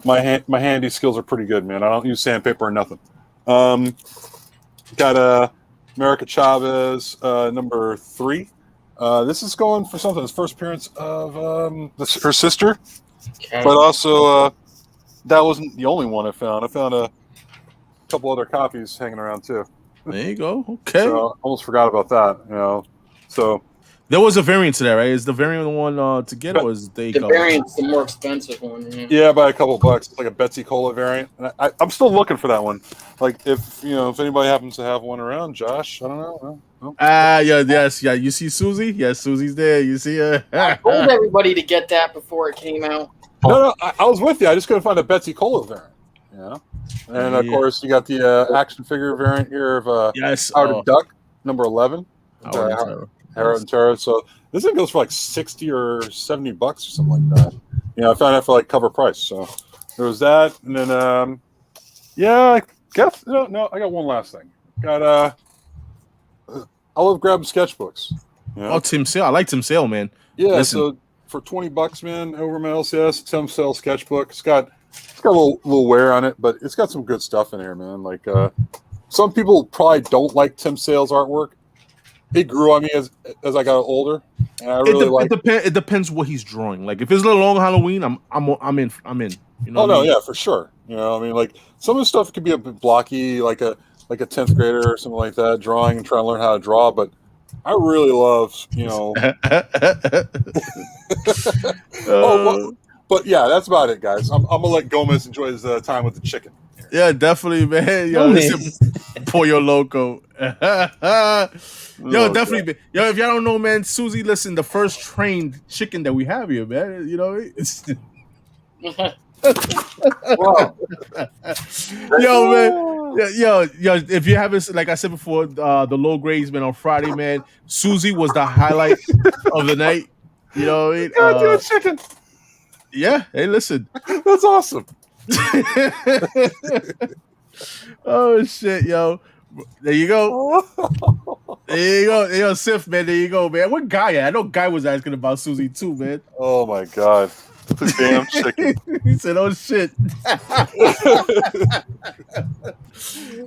My handy skills are pretty good, man. I don't use sandpaper or nothing. Got America Chavez number 3. This is going for something. It's first appearance of her sister, but also that wasn't the only one I found. I found a couple other copies hanging around too. There you go. Okay. So I almost forgot about that. So there was a variant to that, right? Is the variant the one to get, or is the variant's the more expensive one? Yeah, by a couple bucks. It's like a Betsy Cola variant. And I'm still looking for that one. Like if anybody happens to have one around, Josh, I don't know. Yeah. You see Susie? Yes, Susie's there. You see her. I told everybody to get that before it came out. No, I was with you. I just couldn't find a Betsy Cola variant. And of course, you got the action figure variant here of Howard Duck, number 11. Howard and Tara. So this thing goes for like $60 or $70 or something like that. I found that for like cover price. So there was that, and then I guess no. I got one last thing. Got I love grabbing sketchbooks. Oh, Tim Sale. I like Tim Sale, man. Yeah. Listen. So for $20, man, over my LCS, Tim Sale sketchbook. It's got a little wear on it, but it's got some good stuff in here, man. Like some people probably don't like Tim Sale's artwork. It grew on me as I got older, and I really like. It depends what he's drawing. Like if it's a little long Halloween, I'm in. You know Oh no, what I mean? yeah, for sure. You know, I mean, like some of the stuff could be a bit blocky, like a 10th grader or something like that, drawing and trying to learn how to draw. But I really love, you know. But yeah, that's about it, guys. I'm gonna let Gomez enjoy his time with the chicken. Yeah, definitely, man. Yo, listen, Pollo Loco. Yo, definitely. God. Yo, if y'all don't know, man, Susie, listen, the first trained chicken that we have here, man. You know, it's wow. Yo, man. Yo, if you haven't, like I said before, the low grades, man, on Friday, man, Susie was the highlight of the night. You know, chicken. Yeah, hey, listen. That's awesome. Oh shit, yo. There you go. There you go. Yo, Sif, man. There you go, man. What Guy at? I know Guy was asking about Susie too, man. Oh my god. The damn chicken. He said, oh shit.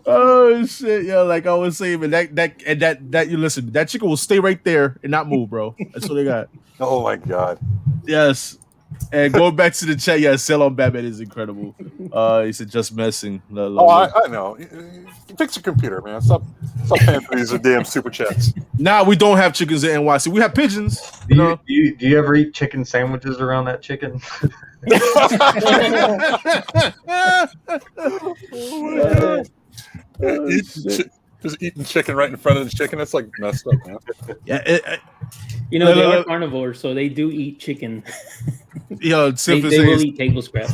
Oh shit, yo. Like I was saying, man, that you listen, that chicken will stay right there and not move, bro. That's what they got. Oh my god. Yes. And going back to the chat, yeah, Sell on Batman is incredible. He said just messing. I know. Fix your computer, man. Stop paying for these damn super chats. Nah, we don't have chickens in NYC. We have pigeons. Do you ever eat chicken sandwiches around that chicken? Just eating chicken right in front of the chicken. That's like messed up, man. Yeah, you know, they are carnivores, so they do eat chicken. Yo, they will eat table scrap.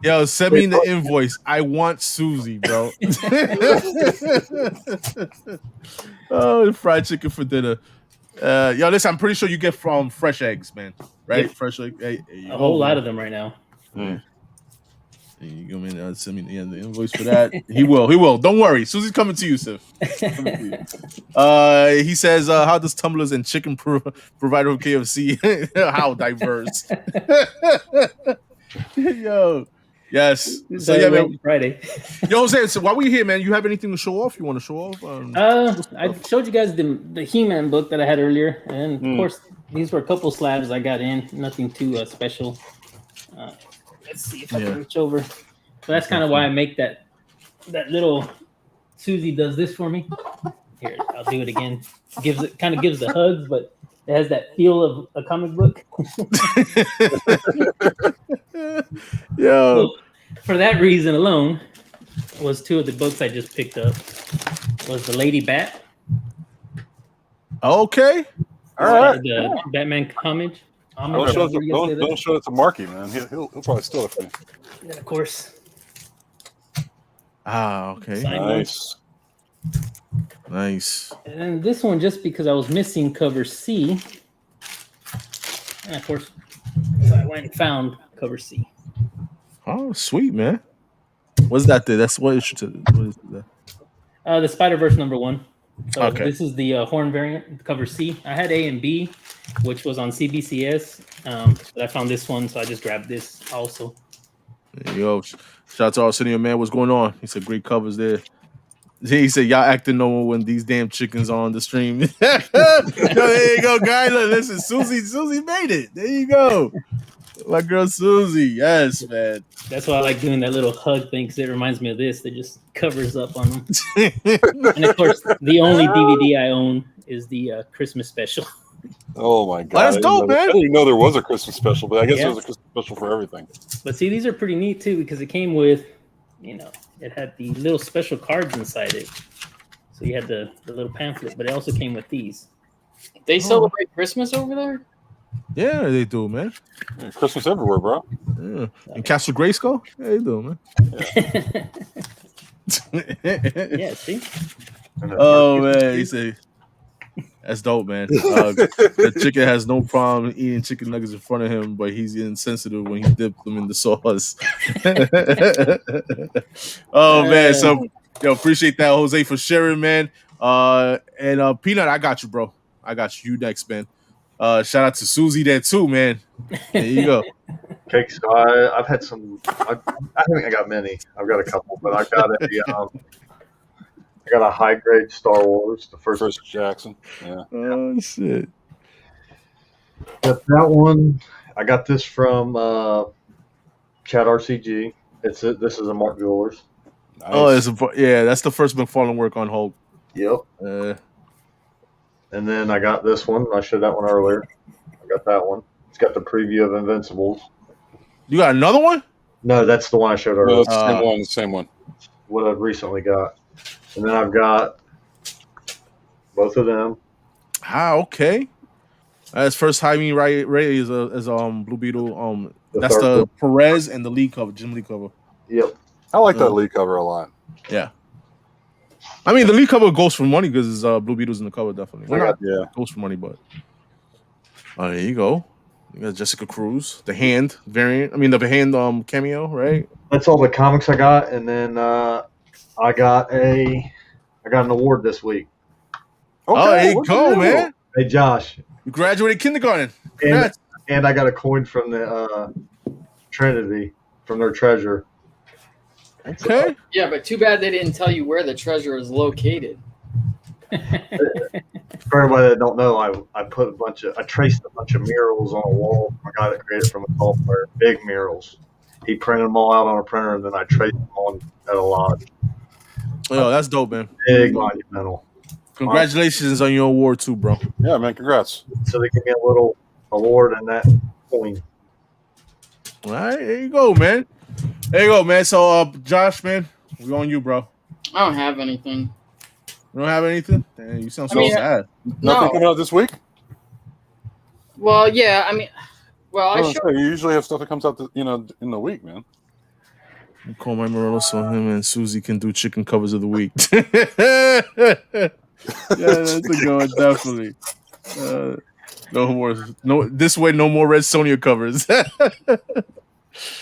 Yo, send me the invoice. I want Susie, bro. Oh, fried chicken for dinner. Yo, listen, I'm pretty sure you get from fresh eggs, man. Right? Yep. Fresh egg. A whole lot of them right now. Mm. You go in, send me the invoice for that. He will. Don't worry. Susie's coming to you, Sif. He says, how does tumblers and chicken provider of KFC? How diverse. Yo. Yes. So yeah, man. Friday. Yo, Jose, so while we're here, man, you have anything to show off? You want to show off? I showed you guys the He-Man book that I had earlier, and of course, these were a couple slabs I got in. Nothing too special. Let's see if I can reach over. So that's kind of why I make that little. Susie does this for me. Here, I'll do it again. Gives the hugs, but it has that feel of a comic book. Yo. So, for that reason alone, was two of the books I just picked up. Was the Lady Bat. Okay. All right. The Batman comic. Don't show it to Marky, man. He'll probably steal it from you. And of course. Okay. Nice. And this one, just because I was missing cover C. And of course, so I went and found cover C. Oh, sweet, man. What's that there? That's what is that? The Spider-Verse #1. So okay. This is the horn variant, cover C. I had A and B, which was on CBCS, but I found this one, so I just grabbed this also. There you go. Shout out to our senior man. What's going on? He said great covers there. He said y'all acting normal when these damn chickens are on the stream. Yo, there you go, guy. Look, listen, Susie made it. There you go. My girl Susie. Yes, man. That's why I like doing that little hug thing, because it reminds me of this. That just covers up on them. And of course, the only DVD I own is the Christmas special. Oh my god, that's dope, man. I didn't even know there was a Christmas special, but I guess there was a Christmas special for everything. But see, these are pretty neat too, because it came with, it had the little special cards inside it. So you had the little pamphlet, but it also came with these. They celebrate Christmas over there? Yeah, they do, man. Yeah, Christmas everywhere, bro. Yeah. In Castle Grayskull? Yeah, they do, man. Yeah, see? Oh, man. He said, that's dope, man. The chicken has no problem eating chicken nuggets in front of him, but he's insensitive when he dips them in the sauce. Oh, man. So, appreciate that, Jose, for sharing, man. And Peanut, I got you, bro. I got you. You next, man. Shout out to Susie there, too, man. There you go. Okay, so I've had some. I think I got many. I've got a couple, but I've got I got a high grade Star Wars, the first Jackson. Yeah. Oh shit. Got that one. I got this from Chat RCG. This is a Mark Jewelers. Nice. Oh, that's the first McFarlane work on Hulk. Yep. And then I got this one. I showed that one earlier. I got that one. It's got the preview of Invincibles. You got another one? No, that's the one I showed No, earlier. it's the same one. The same one. What I've recently got. And then I've got both of them. Okay. That's first Jaime Ray is Blue Beetle. That's third the one. Perez and the Lee cover, Jim Lee cover. Yep. I like that Lee cover a lot. Yeah. I mean, the Lee cover goes for money because Blue Beetle's in the cover, definitely. Yeah. Goes for money, but there you go. You got Jessica Cruz, the hand variant. I mean, the hand cameo, right? That's all the comics I got, and then I got an award this week. Okay, there you go, man. Hey, Josh. You graduated kindergarten. Congrats. And I got a coin from the Trinity, from their treasure. Okay. Yeah, but too bad they didn't tell you where the treasure is located. For everybody that don't know, I traced a bunch of murals on a wall from a guy that created from a golf player, big murals. He printed them all out on a printer, and then I traced them on at a lodge. Oh, that's dope, man. Big monumental. Congratulations on your award too, bro. Yeah, man. Congrats. So they give me a little award and that coin. All right, there you go, man. There you go, man. So, Josh, man, we on you, bro. I don't have anything. You don't have anything? Damn, you sound so sad. Nothing coming out this week? Well, yeah. I mean, You usually have stuff that comes out, in the week, man. You call Mike Morello so him and Susie can do chicken covers of the week. Yeah, that's a good one, definitely. No more. No, this way, no more Red Sonja covers.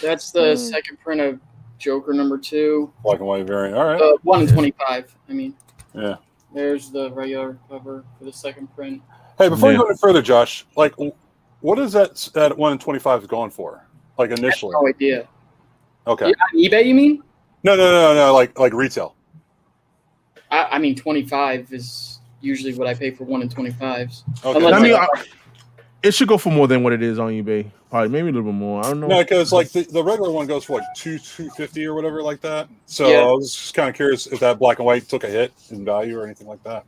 That's the second print of Joker #2. Black and white variant. All right. 1 in 25. I mean. Yeah. There's the regular cover for the second print. Hey, before you go any further, Josh, like, what is that 1 in 25 is going for? Like initially? I have no idea. Okay. Yeah, on eBay, you mean? No. Like retail. I mean, 25 is usually what I pay for 1 in 25s. Okay. I mean, it should go for more than what it is on eBay. Probably maybe a little bit more. I don't know. No, because like the regular one goes for like $250 or whatever like that. So Yeah. I was just kind of curious if that black and white took a hit in value or anything like that.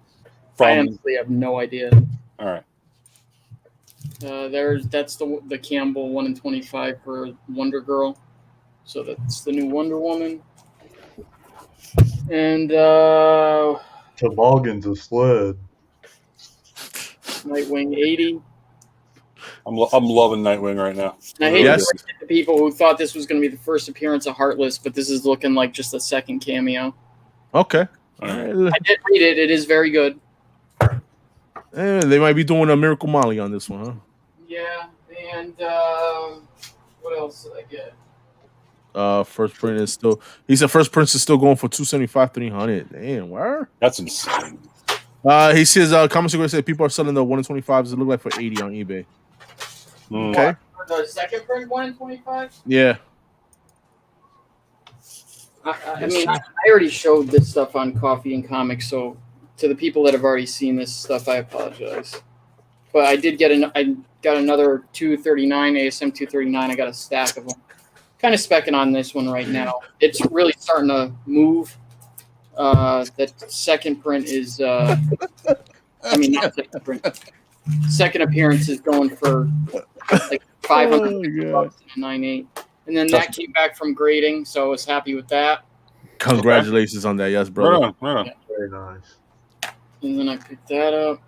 I honestly have no idea. All right. That's the Campbell 1 in 25 for Wonder Girl. So that's the new Wonder Woman. And Toboggan's a sled. Nightwing 80. I'm loving Nightwing right now. I hate Yes. to the people who thought this was going to be the first appearance of Heartless, but this is looking like just a second cameo. Okay. All right. I did read it. It is very good. They might be doing a Miracle Molly on this one, huh? Yeah, and what else did I get? First print is still. He said first print is still going for $275, $300. Damn, where? That's insane. He says comments are going to say people are selling the 1 in 25s. It look like for $80 on eBay. Okay. The second print 1 in 25? Yeah. I mean, I already showed this stuff on Coffee and Comics, so to the people that have already seen this stuff, I apologize. But I did get I got another 239 ASM 239. I got a stack of them. Kind of specking on this one right now. It's really starting to move. That second print is, not second print. Second appearance is going for like $500 bucks in a 9.8. And then that came back from grading, so I was happy with that. Congratulations on that, yes, brother. Right on. Very nice. And then I picked that up.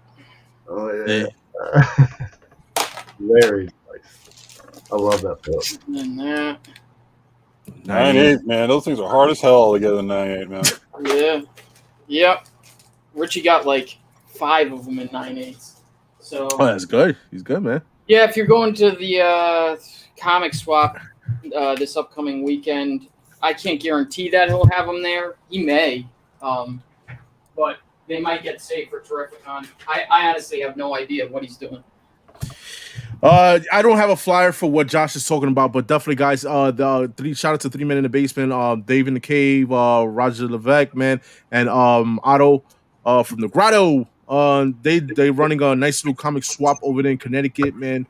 Oh, yeah. Very nice. I love that book. And then that. 9.8, man. Those things are hard as hell to get a 9.8, man. Yeah. Yep. Richie got like 5 of them in 9.8s. So. Oh, that's good. He's good, man. Yeah, if you're going to the comic swap this upcoming weekend, I can't guarantee that he'll have them there. He may, but they might get saved for Terrificon. I honestly have no idea what he's doing. I don't have a flyer for what Josh is talking about, but definitely, guys. Shout out to 3 Men in the Basement, Dave in the Cave, Roger Levesque, man, and Otto from the Grotto. They running a nice little comic swap over there in Connecticut, man.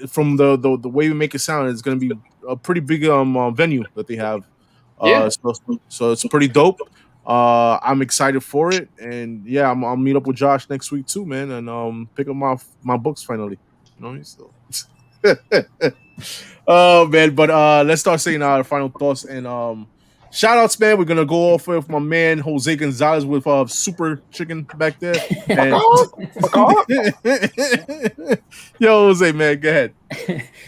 From the way we make it sound, it's gonna be a pretty big venue that they have. Yeah. So it's pretty dope. I'm excited for it, and yeah, I'll meet up with Josh next week too, man, and pick up my books finally. You know what I mean? So, oh man, but let's start saying our final thoughts and shout outs, man. We're gonna go off with my man Jose Gonzalez with Super Chicken back there. And yo, Jose, man, go ahead.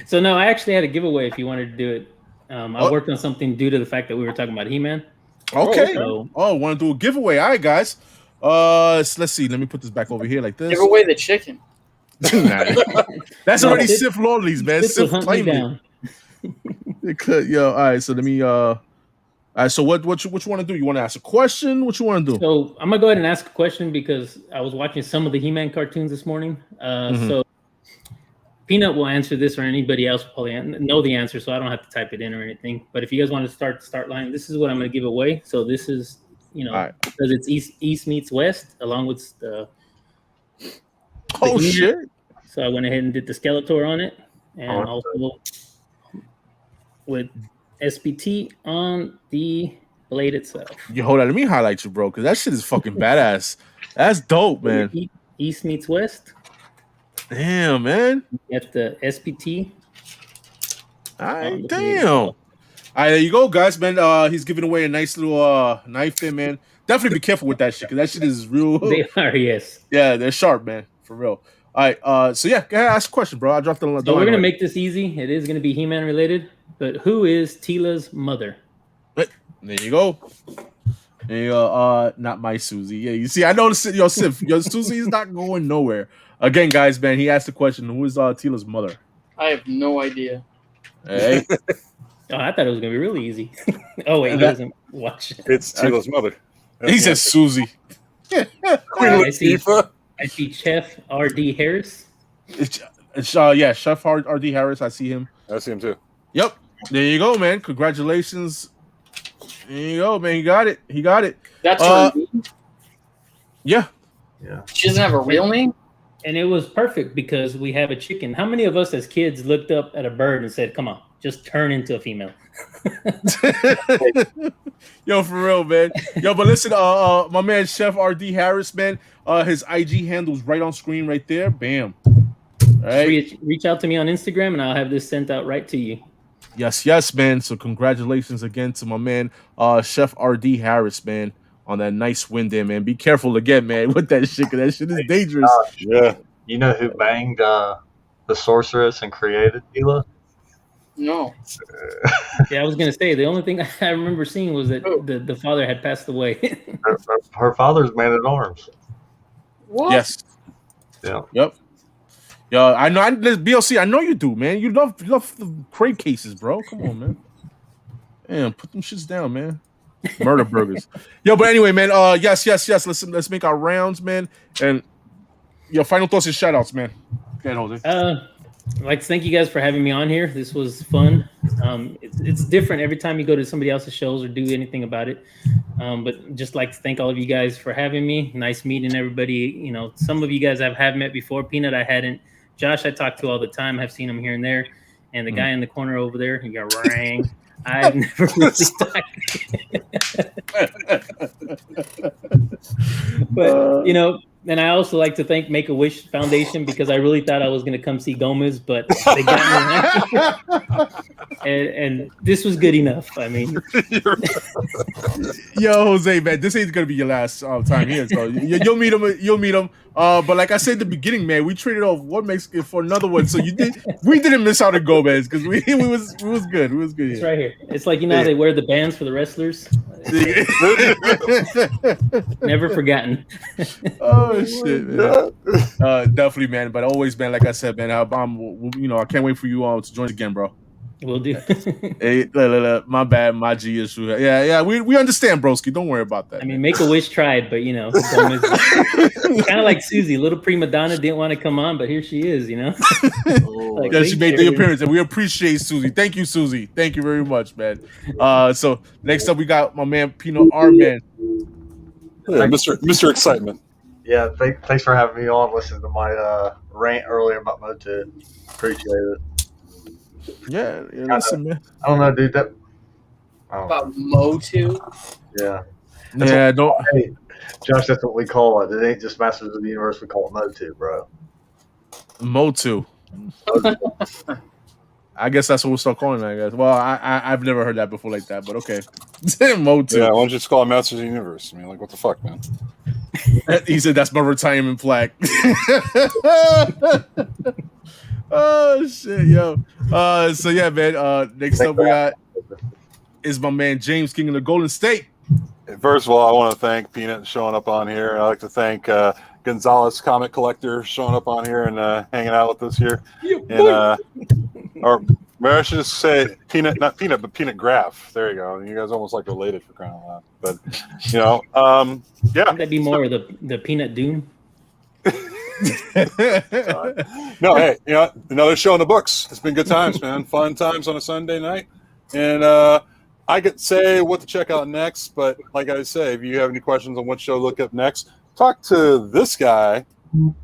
So no, I actually had a giveaway if you wanted to do it. I worked on something due to the fact that we were talking about He-Man. Okay. So, Want to do a giveaway? All right, guys. Let's see. Let me put this back over here like this. Give away the chicken. That's already Sif Lawley's, man. Sif claimed it. Yo, all right. So let me. All right. So what you want to do? You want to ask a question? What you want to do? So I'm gonna go ahead and ask a question because I was watching some of the He-Man cartoons this morning. So Peanut will answer this, or anybody else will probably know the answer, so I don't have to type it in or anything. But if you guys want to start line, this is what I'm going to give away. So this is, right, because it's East meets West, along with the shit. So I went ahead and did the Skeletor on it, and also with SPT on the blade itself. You hold on, let me highlight you, bro, because that shit is fucking badass. That's dope, man. East meets West. Damn, man. At the SPT. All right, damn. All right, there you go, guys, man. He's giving away a nice little knife there, man. Definitely be careful with that shit, because that shit is real. They are, yes. Yeah, they're sharp, man, for real. All right, so yeah, go ahead, ask a question, bro. I dropped the So we're going to make this easy. It is going to be He-Man related, but who is Tila's mother? There you go. There you go. Not my Susie. Yeah, you see, I know your Sif. Your Susie is not going nowhere. Again, guys, man, he asked the question, who is Tila's mother? I have no idea. Hey. I thought it was going to be really easy. Oh, wait, he doesn't watch it. It's Tila's mother. He says Susie. I see Chef R.D. Harris. Yeah, Chef R.D. Harris. I see him. I see him too. Yep. There you go, man. Congratulations. There you go, man. He got it. That's her name? Yeah. She doesn't have a real name? And it was perfect because we have a chicken. How many of us as kids looked up at a bird and said, come on, just turn into a female? Yo, for real, man. Yo, but listen, my man Chef R.D. Harris, man, his IG handle's right on screen right there. Bam. All right. Reach out to me on Instagram and I'll have this sent out right to you. Yes, man. So congratulations again to my man Chef R.D. Harris, man, on that nice win there, man. Be careful again, man, with that shit, because that shit is dangerous. Yeah. You know who banged the sorceress and created Tila? No. Yeah, I was going to say, the only thing I remember seeing was that the father had passed away. her father's man-at-arms. What? Yes. Yeah. Yep. Yo, I know. BLC, I know you do, man. You love the crate cases, bro. Come on, man. Damn, put them shits down, man. Murder burgers. Yo, but anyway, man. Yes. Let's make our rounds, man. And your final thoughts and shout outs, man. Go ahead, Jose. I'd like to thank you guys for having me on here. This was fun. It's different every time you go to somebody else's shows or do anything about it. But just like to thank all of you guys for having me. Nice meeting everybody. You know, some of you guys I have met before. Peanut, I hadn't. Josh, I talk to all the time. I've seen him here and there. And the guy in the corner over there, he got rang. I've never really talked. But, you know, and I also like to thank Make-A-Wish Foundation because I really thought I was going to come see Gomez, but they got me. and this was good enough. I mean, yo, Jose, man, this ain't gonna be your last time here. So you'll meet him. You'll meet him. But like I said at the beginning, man, we traded off one Mexican for another one. So we didn't miss out on Gomez because we was good. We was good. It's right here. It's like, you know how they wear the bands for the wrestlers. Never forgotten. Oh shit, man. Definitely, man. But always, man. Like I said, man, I can't wait for you all to join again, bro. We'll do. Hey, my bad, my G issue. Yeah, we understand, broski. Don't worry about that. I mean, Make a Wish tried, but kind of like Susie, little prima donna, didn't want to come on, but here she is. Like, yeah, she made the appearance, and we appreciate Susie. Thank you, Susie. Thank you very much, man. So next up, we got my man Peanut R, man. Yeah, Mr. Excitement. Yeah, thanks for having me on. Listen to my rant earlier about Motu. Appreciate it. Yeah, listen, man. I don't know, dude. About Motu. Yeah. Yeah, don't. Hey, Josh, that's what we call it. It ain't just Masters of the Universe. We call it Motu, bro. Motu. I guess that's what we'll start calling it, I guess. Well, I've never heard that before like that, but okay. Motu. Yeah, why don't you just call it Masters of the Universe? I mean, like, what the fuck, man? He said that's my retirement plaque. Oh shit, yo. So yeah, man. Next up we got is my man James, King of the Golden State. First of all, I want to thank Peanut showing up on here. I'd like to thank Gonzalez, comic collector, showing up on here and hanging out with us here. And or maybe I should just say Peanut, not Peanut, but Peanut Grav. There you go. You guys almost like related for crying out loud. But yeah. Wouldn't that be more of the Peanut Doom? No, hey, another show in the books. It's been good times, man. Fun times on a Sunday night. And I could say what to check out next, but like I say, if you have any questions on what show to look up next, talk to this guy,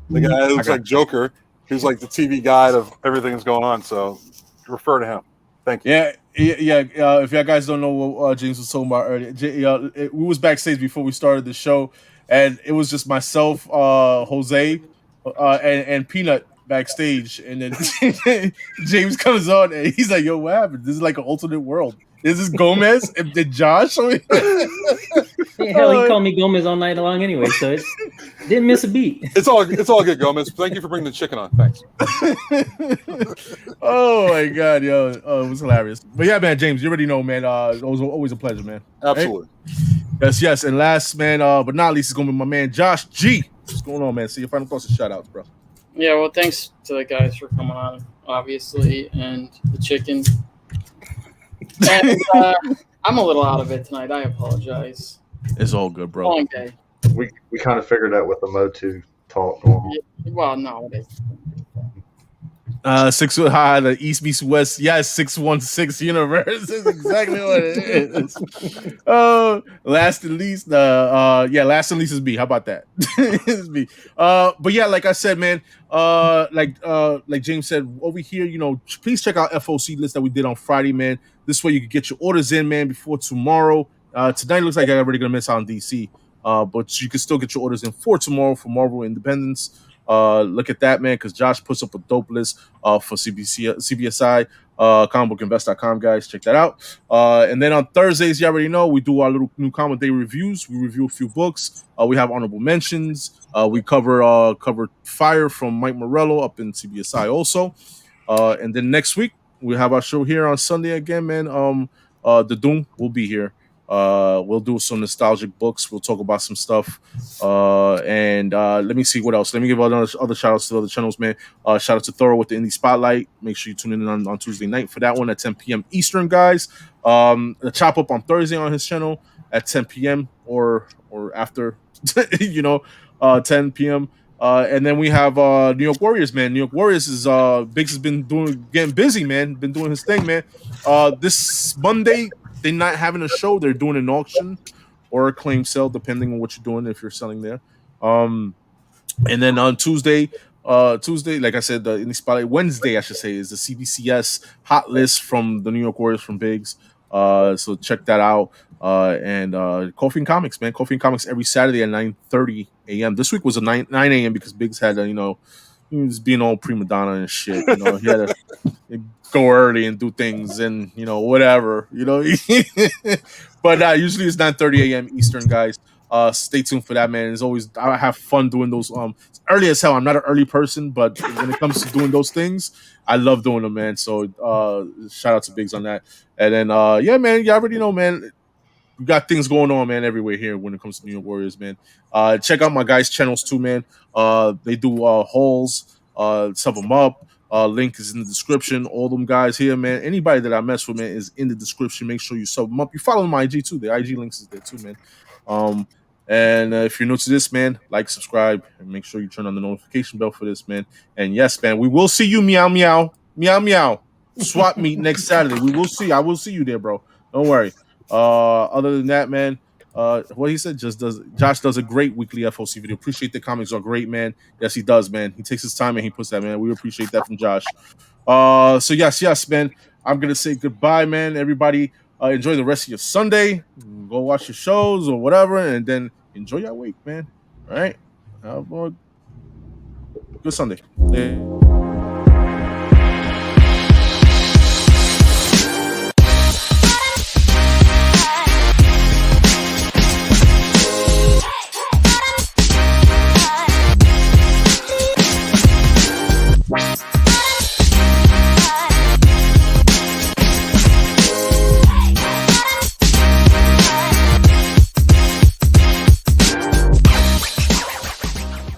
the guy who looks like Joker, who's like the TV guide of everything that's going on. So refer to him. Thank you. Yeah. If y'all guys don't know what James was talking about earlier, we was backstage before we started the show, and it was just myself, Jose, and Peanut backstage, and then James comes on and he's like, "Yo, what happened? This is like an alternate world. Is this Gomez? Did Josh?" Hell, he called me Gomez all night long anyway, so it didn't miss a beat. It's all good, Gomez. Thank you for bringing the chicken on. Thanks. Oh my god, yo, it was hilarious. But yeah, man, James, you already know, man. It was always a pleasure, man. Absolutely. Right? Yes. And last, man, but not least, is gonna be my man Josh G. What's going on, man? See your final thoughts and shout outs, bro. Yeah, well, thanks to the guys for coming on, obviously, and the chicken. And I'm a little out of it tonight. I apologize. It's all good, bro. Long day. We kind of figured out what the Motu talk going on. Yeah, well, no, it is. 6 foot high, the East meets West. Yes, 616 universe is exactly what it is. Last and least, last and least is B. How about that? It's B. But yeah, like I said, man, like James said over here, please check out FOC list that we did on Friday, man. This way you can get your orders in, man, before tomorrow. Tonight looks like I'm already gonna miss out on DC, but you can still get your orders in for tomorrow for Marvel Independence. Look at that, man, because Josh puts up a dope list for CBSI, comicbookinvest.com, guys. Check that out. And then on Thursdays, you already know, we do our little new comic day reviews. We review a few books. We have honorable mentions. We cover Fire from Mike Morello up in CBSI also. And then next week, we have our show here on Sunday again, man. The Doom will be here. We'll do some nostalgic books. We'll talk about some stuff. And let me see what else. Let me give other shout outs to other channels, man. Shout out to Thoro with the Indie Spotlight. Make sure you tune in on Tuesday night for that one at 10 p.m. Eastern, guys. The Chop Up on Thursday on his channel at 10 p.m. or after, 10 p.m. And then we have New York Warriors, man. New York Warriors is Biggs has been getting busy, man. Been doing his thing, man. This Monday, they're not having a show. They're doing an auction or a claim sale, depending on what you're doing, if you're selling there. And then on Tuesday, like I said, in the spotlight, Wednesday, I should say, is the CBCS hot list from the New York Warriors from Biggs. So check that out. And Coffee and Comics, man. Coffee and Comics every Saturday at 9:30 a.m. This week was a 9 a.m. because Biggs had, he was being all prima donna and shit. He had to go early and do things and, whatever, But usually it's 9:30 a.m. Eastern, guys. Stay tuned for that, man. It's always, I have fun doing those. It's early as hell. I'm not an early person, but when it comes to doing those things, I love doing them, man. So shout out to Biggs on that. And then, yeah, man, you already know, man. We got things going on, man, everywhere here when it comes to New York Warriors, man. Check out my guys' channels too, man. They do hauls, sub them up. Link is in the description. All them guys here, man. Anybody that I mess with, man, is in the description. Make sure you sub them up. You follow my IG too. The IG links is there too, man. And if you're new to this, man, like, subscribe, and make sure you turn on the notification bell for this, man. And yes, man, we will see you, meow, meow, meow, meow. Swap meet next Saturday. We will see. I will see you there, bro. Don't worry. Other than that, man, what he said Josh does a great weekly FOC video. Appreciate the comics are great, man. Yes, he does, man. He takes his time and he puts that, man. We appreciate that from Josh. So yes, man. I'm gonna say goodbye, man. Everybody, enjoy the rest of your Sunday. Go watch your shows or whatever, and then enjoy your week, man. All right. Have a good Sunday. Yeah.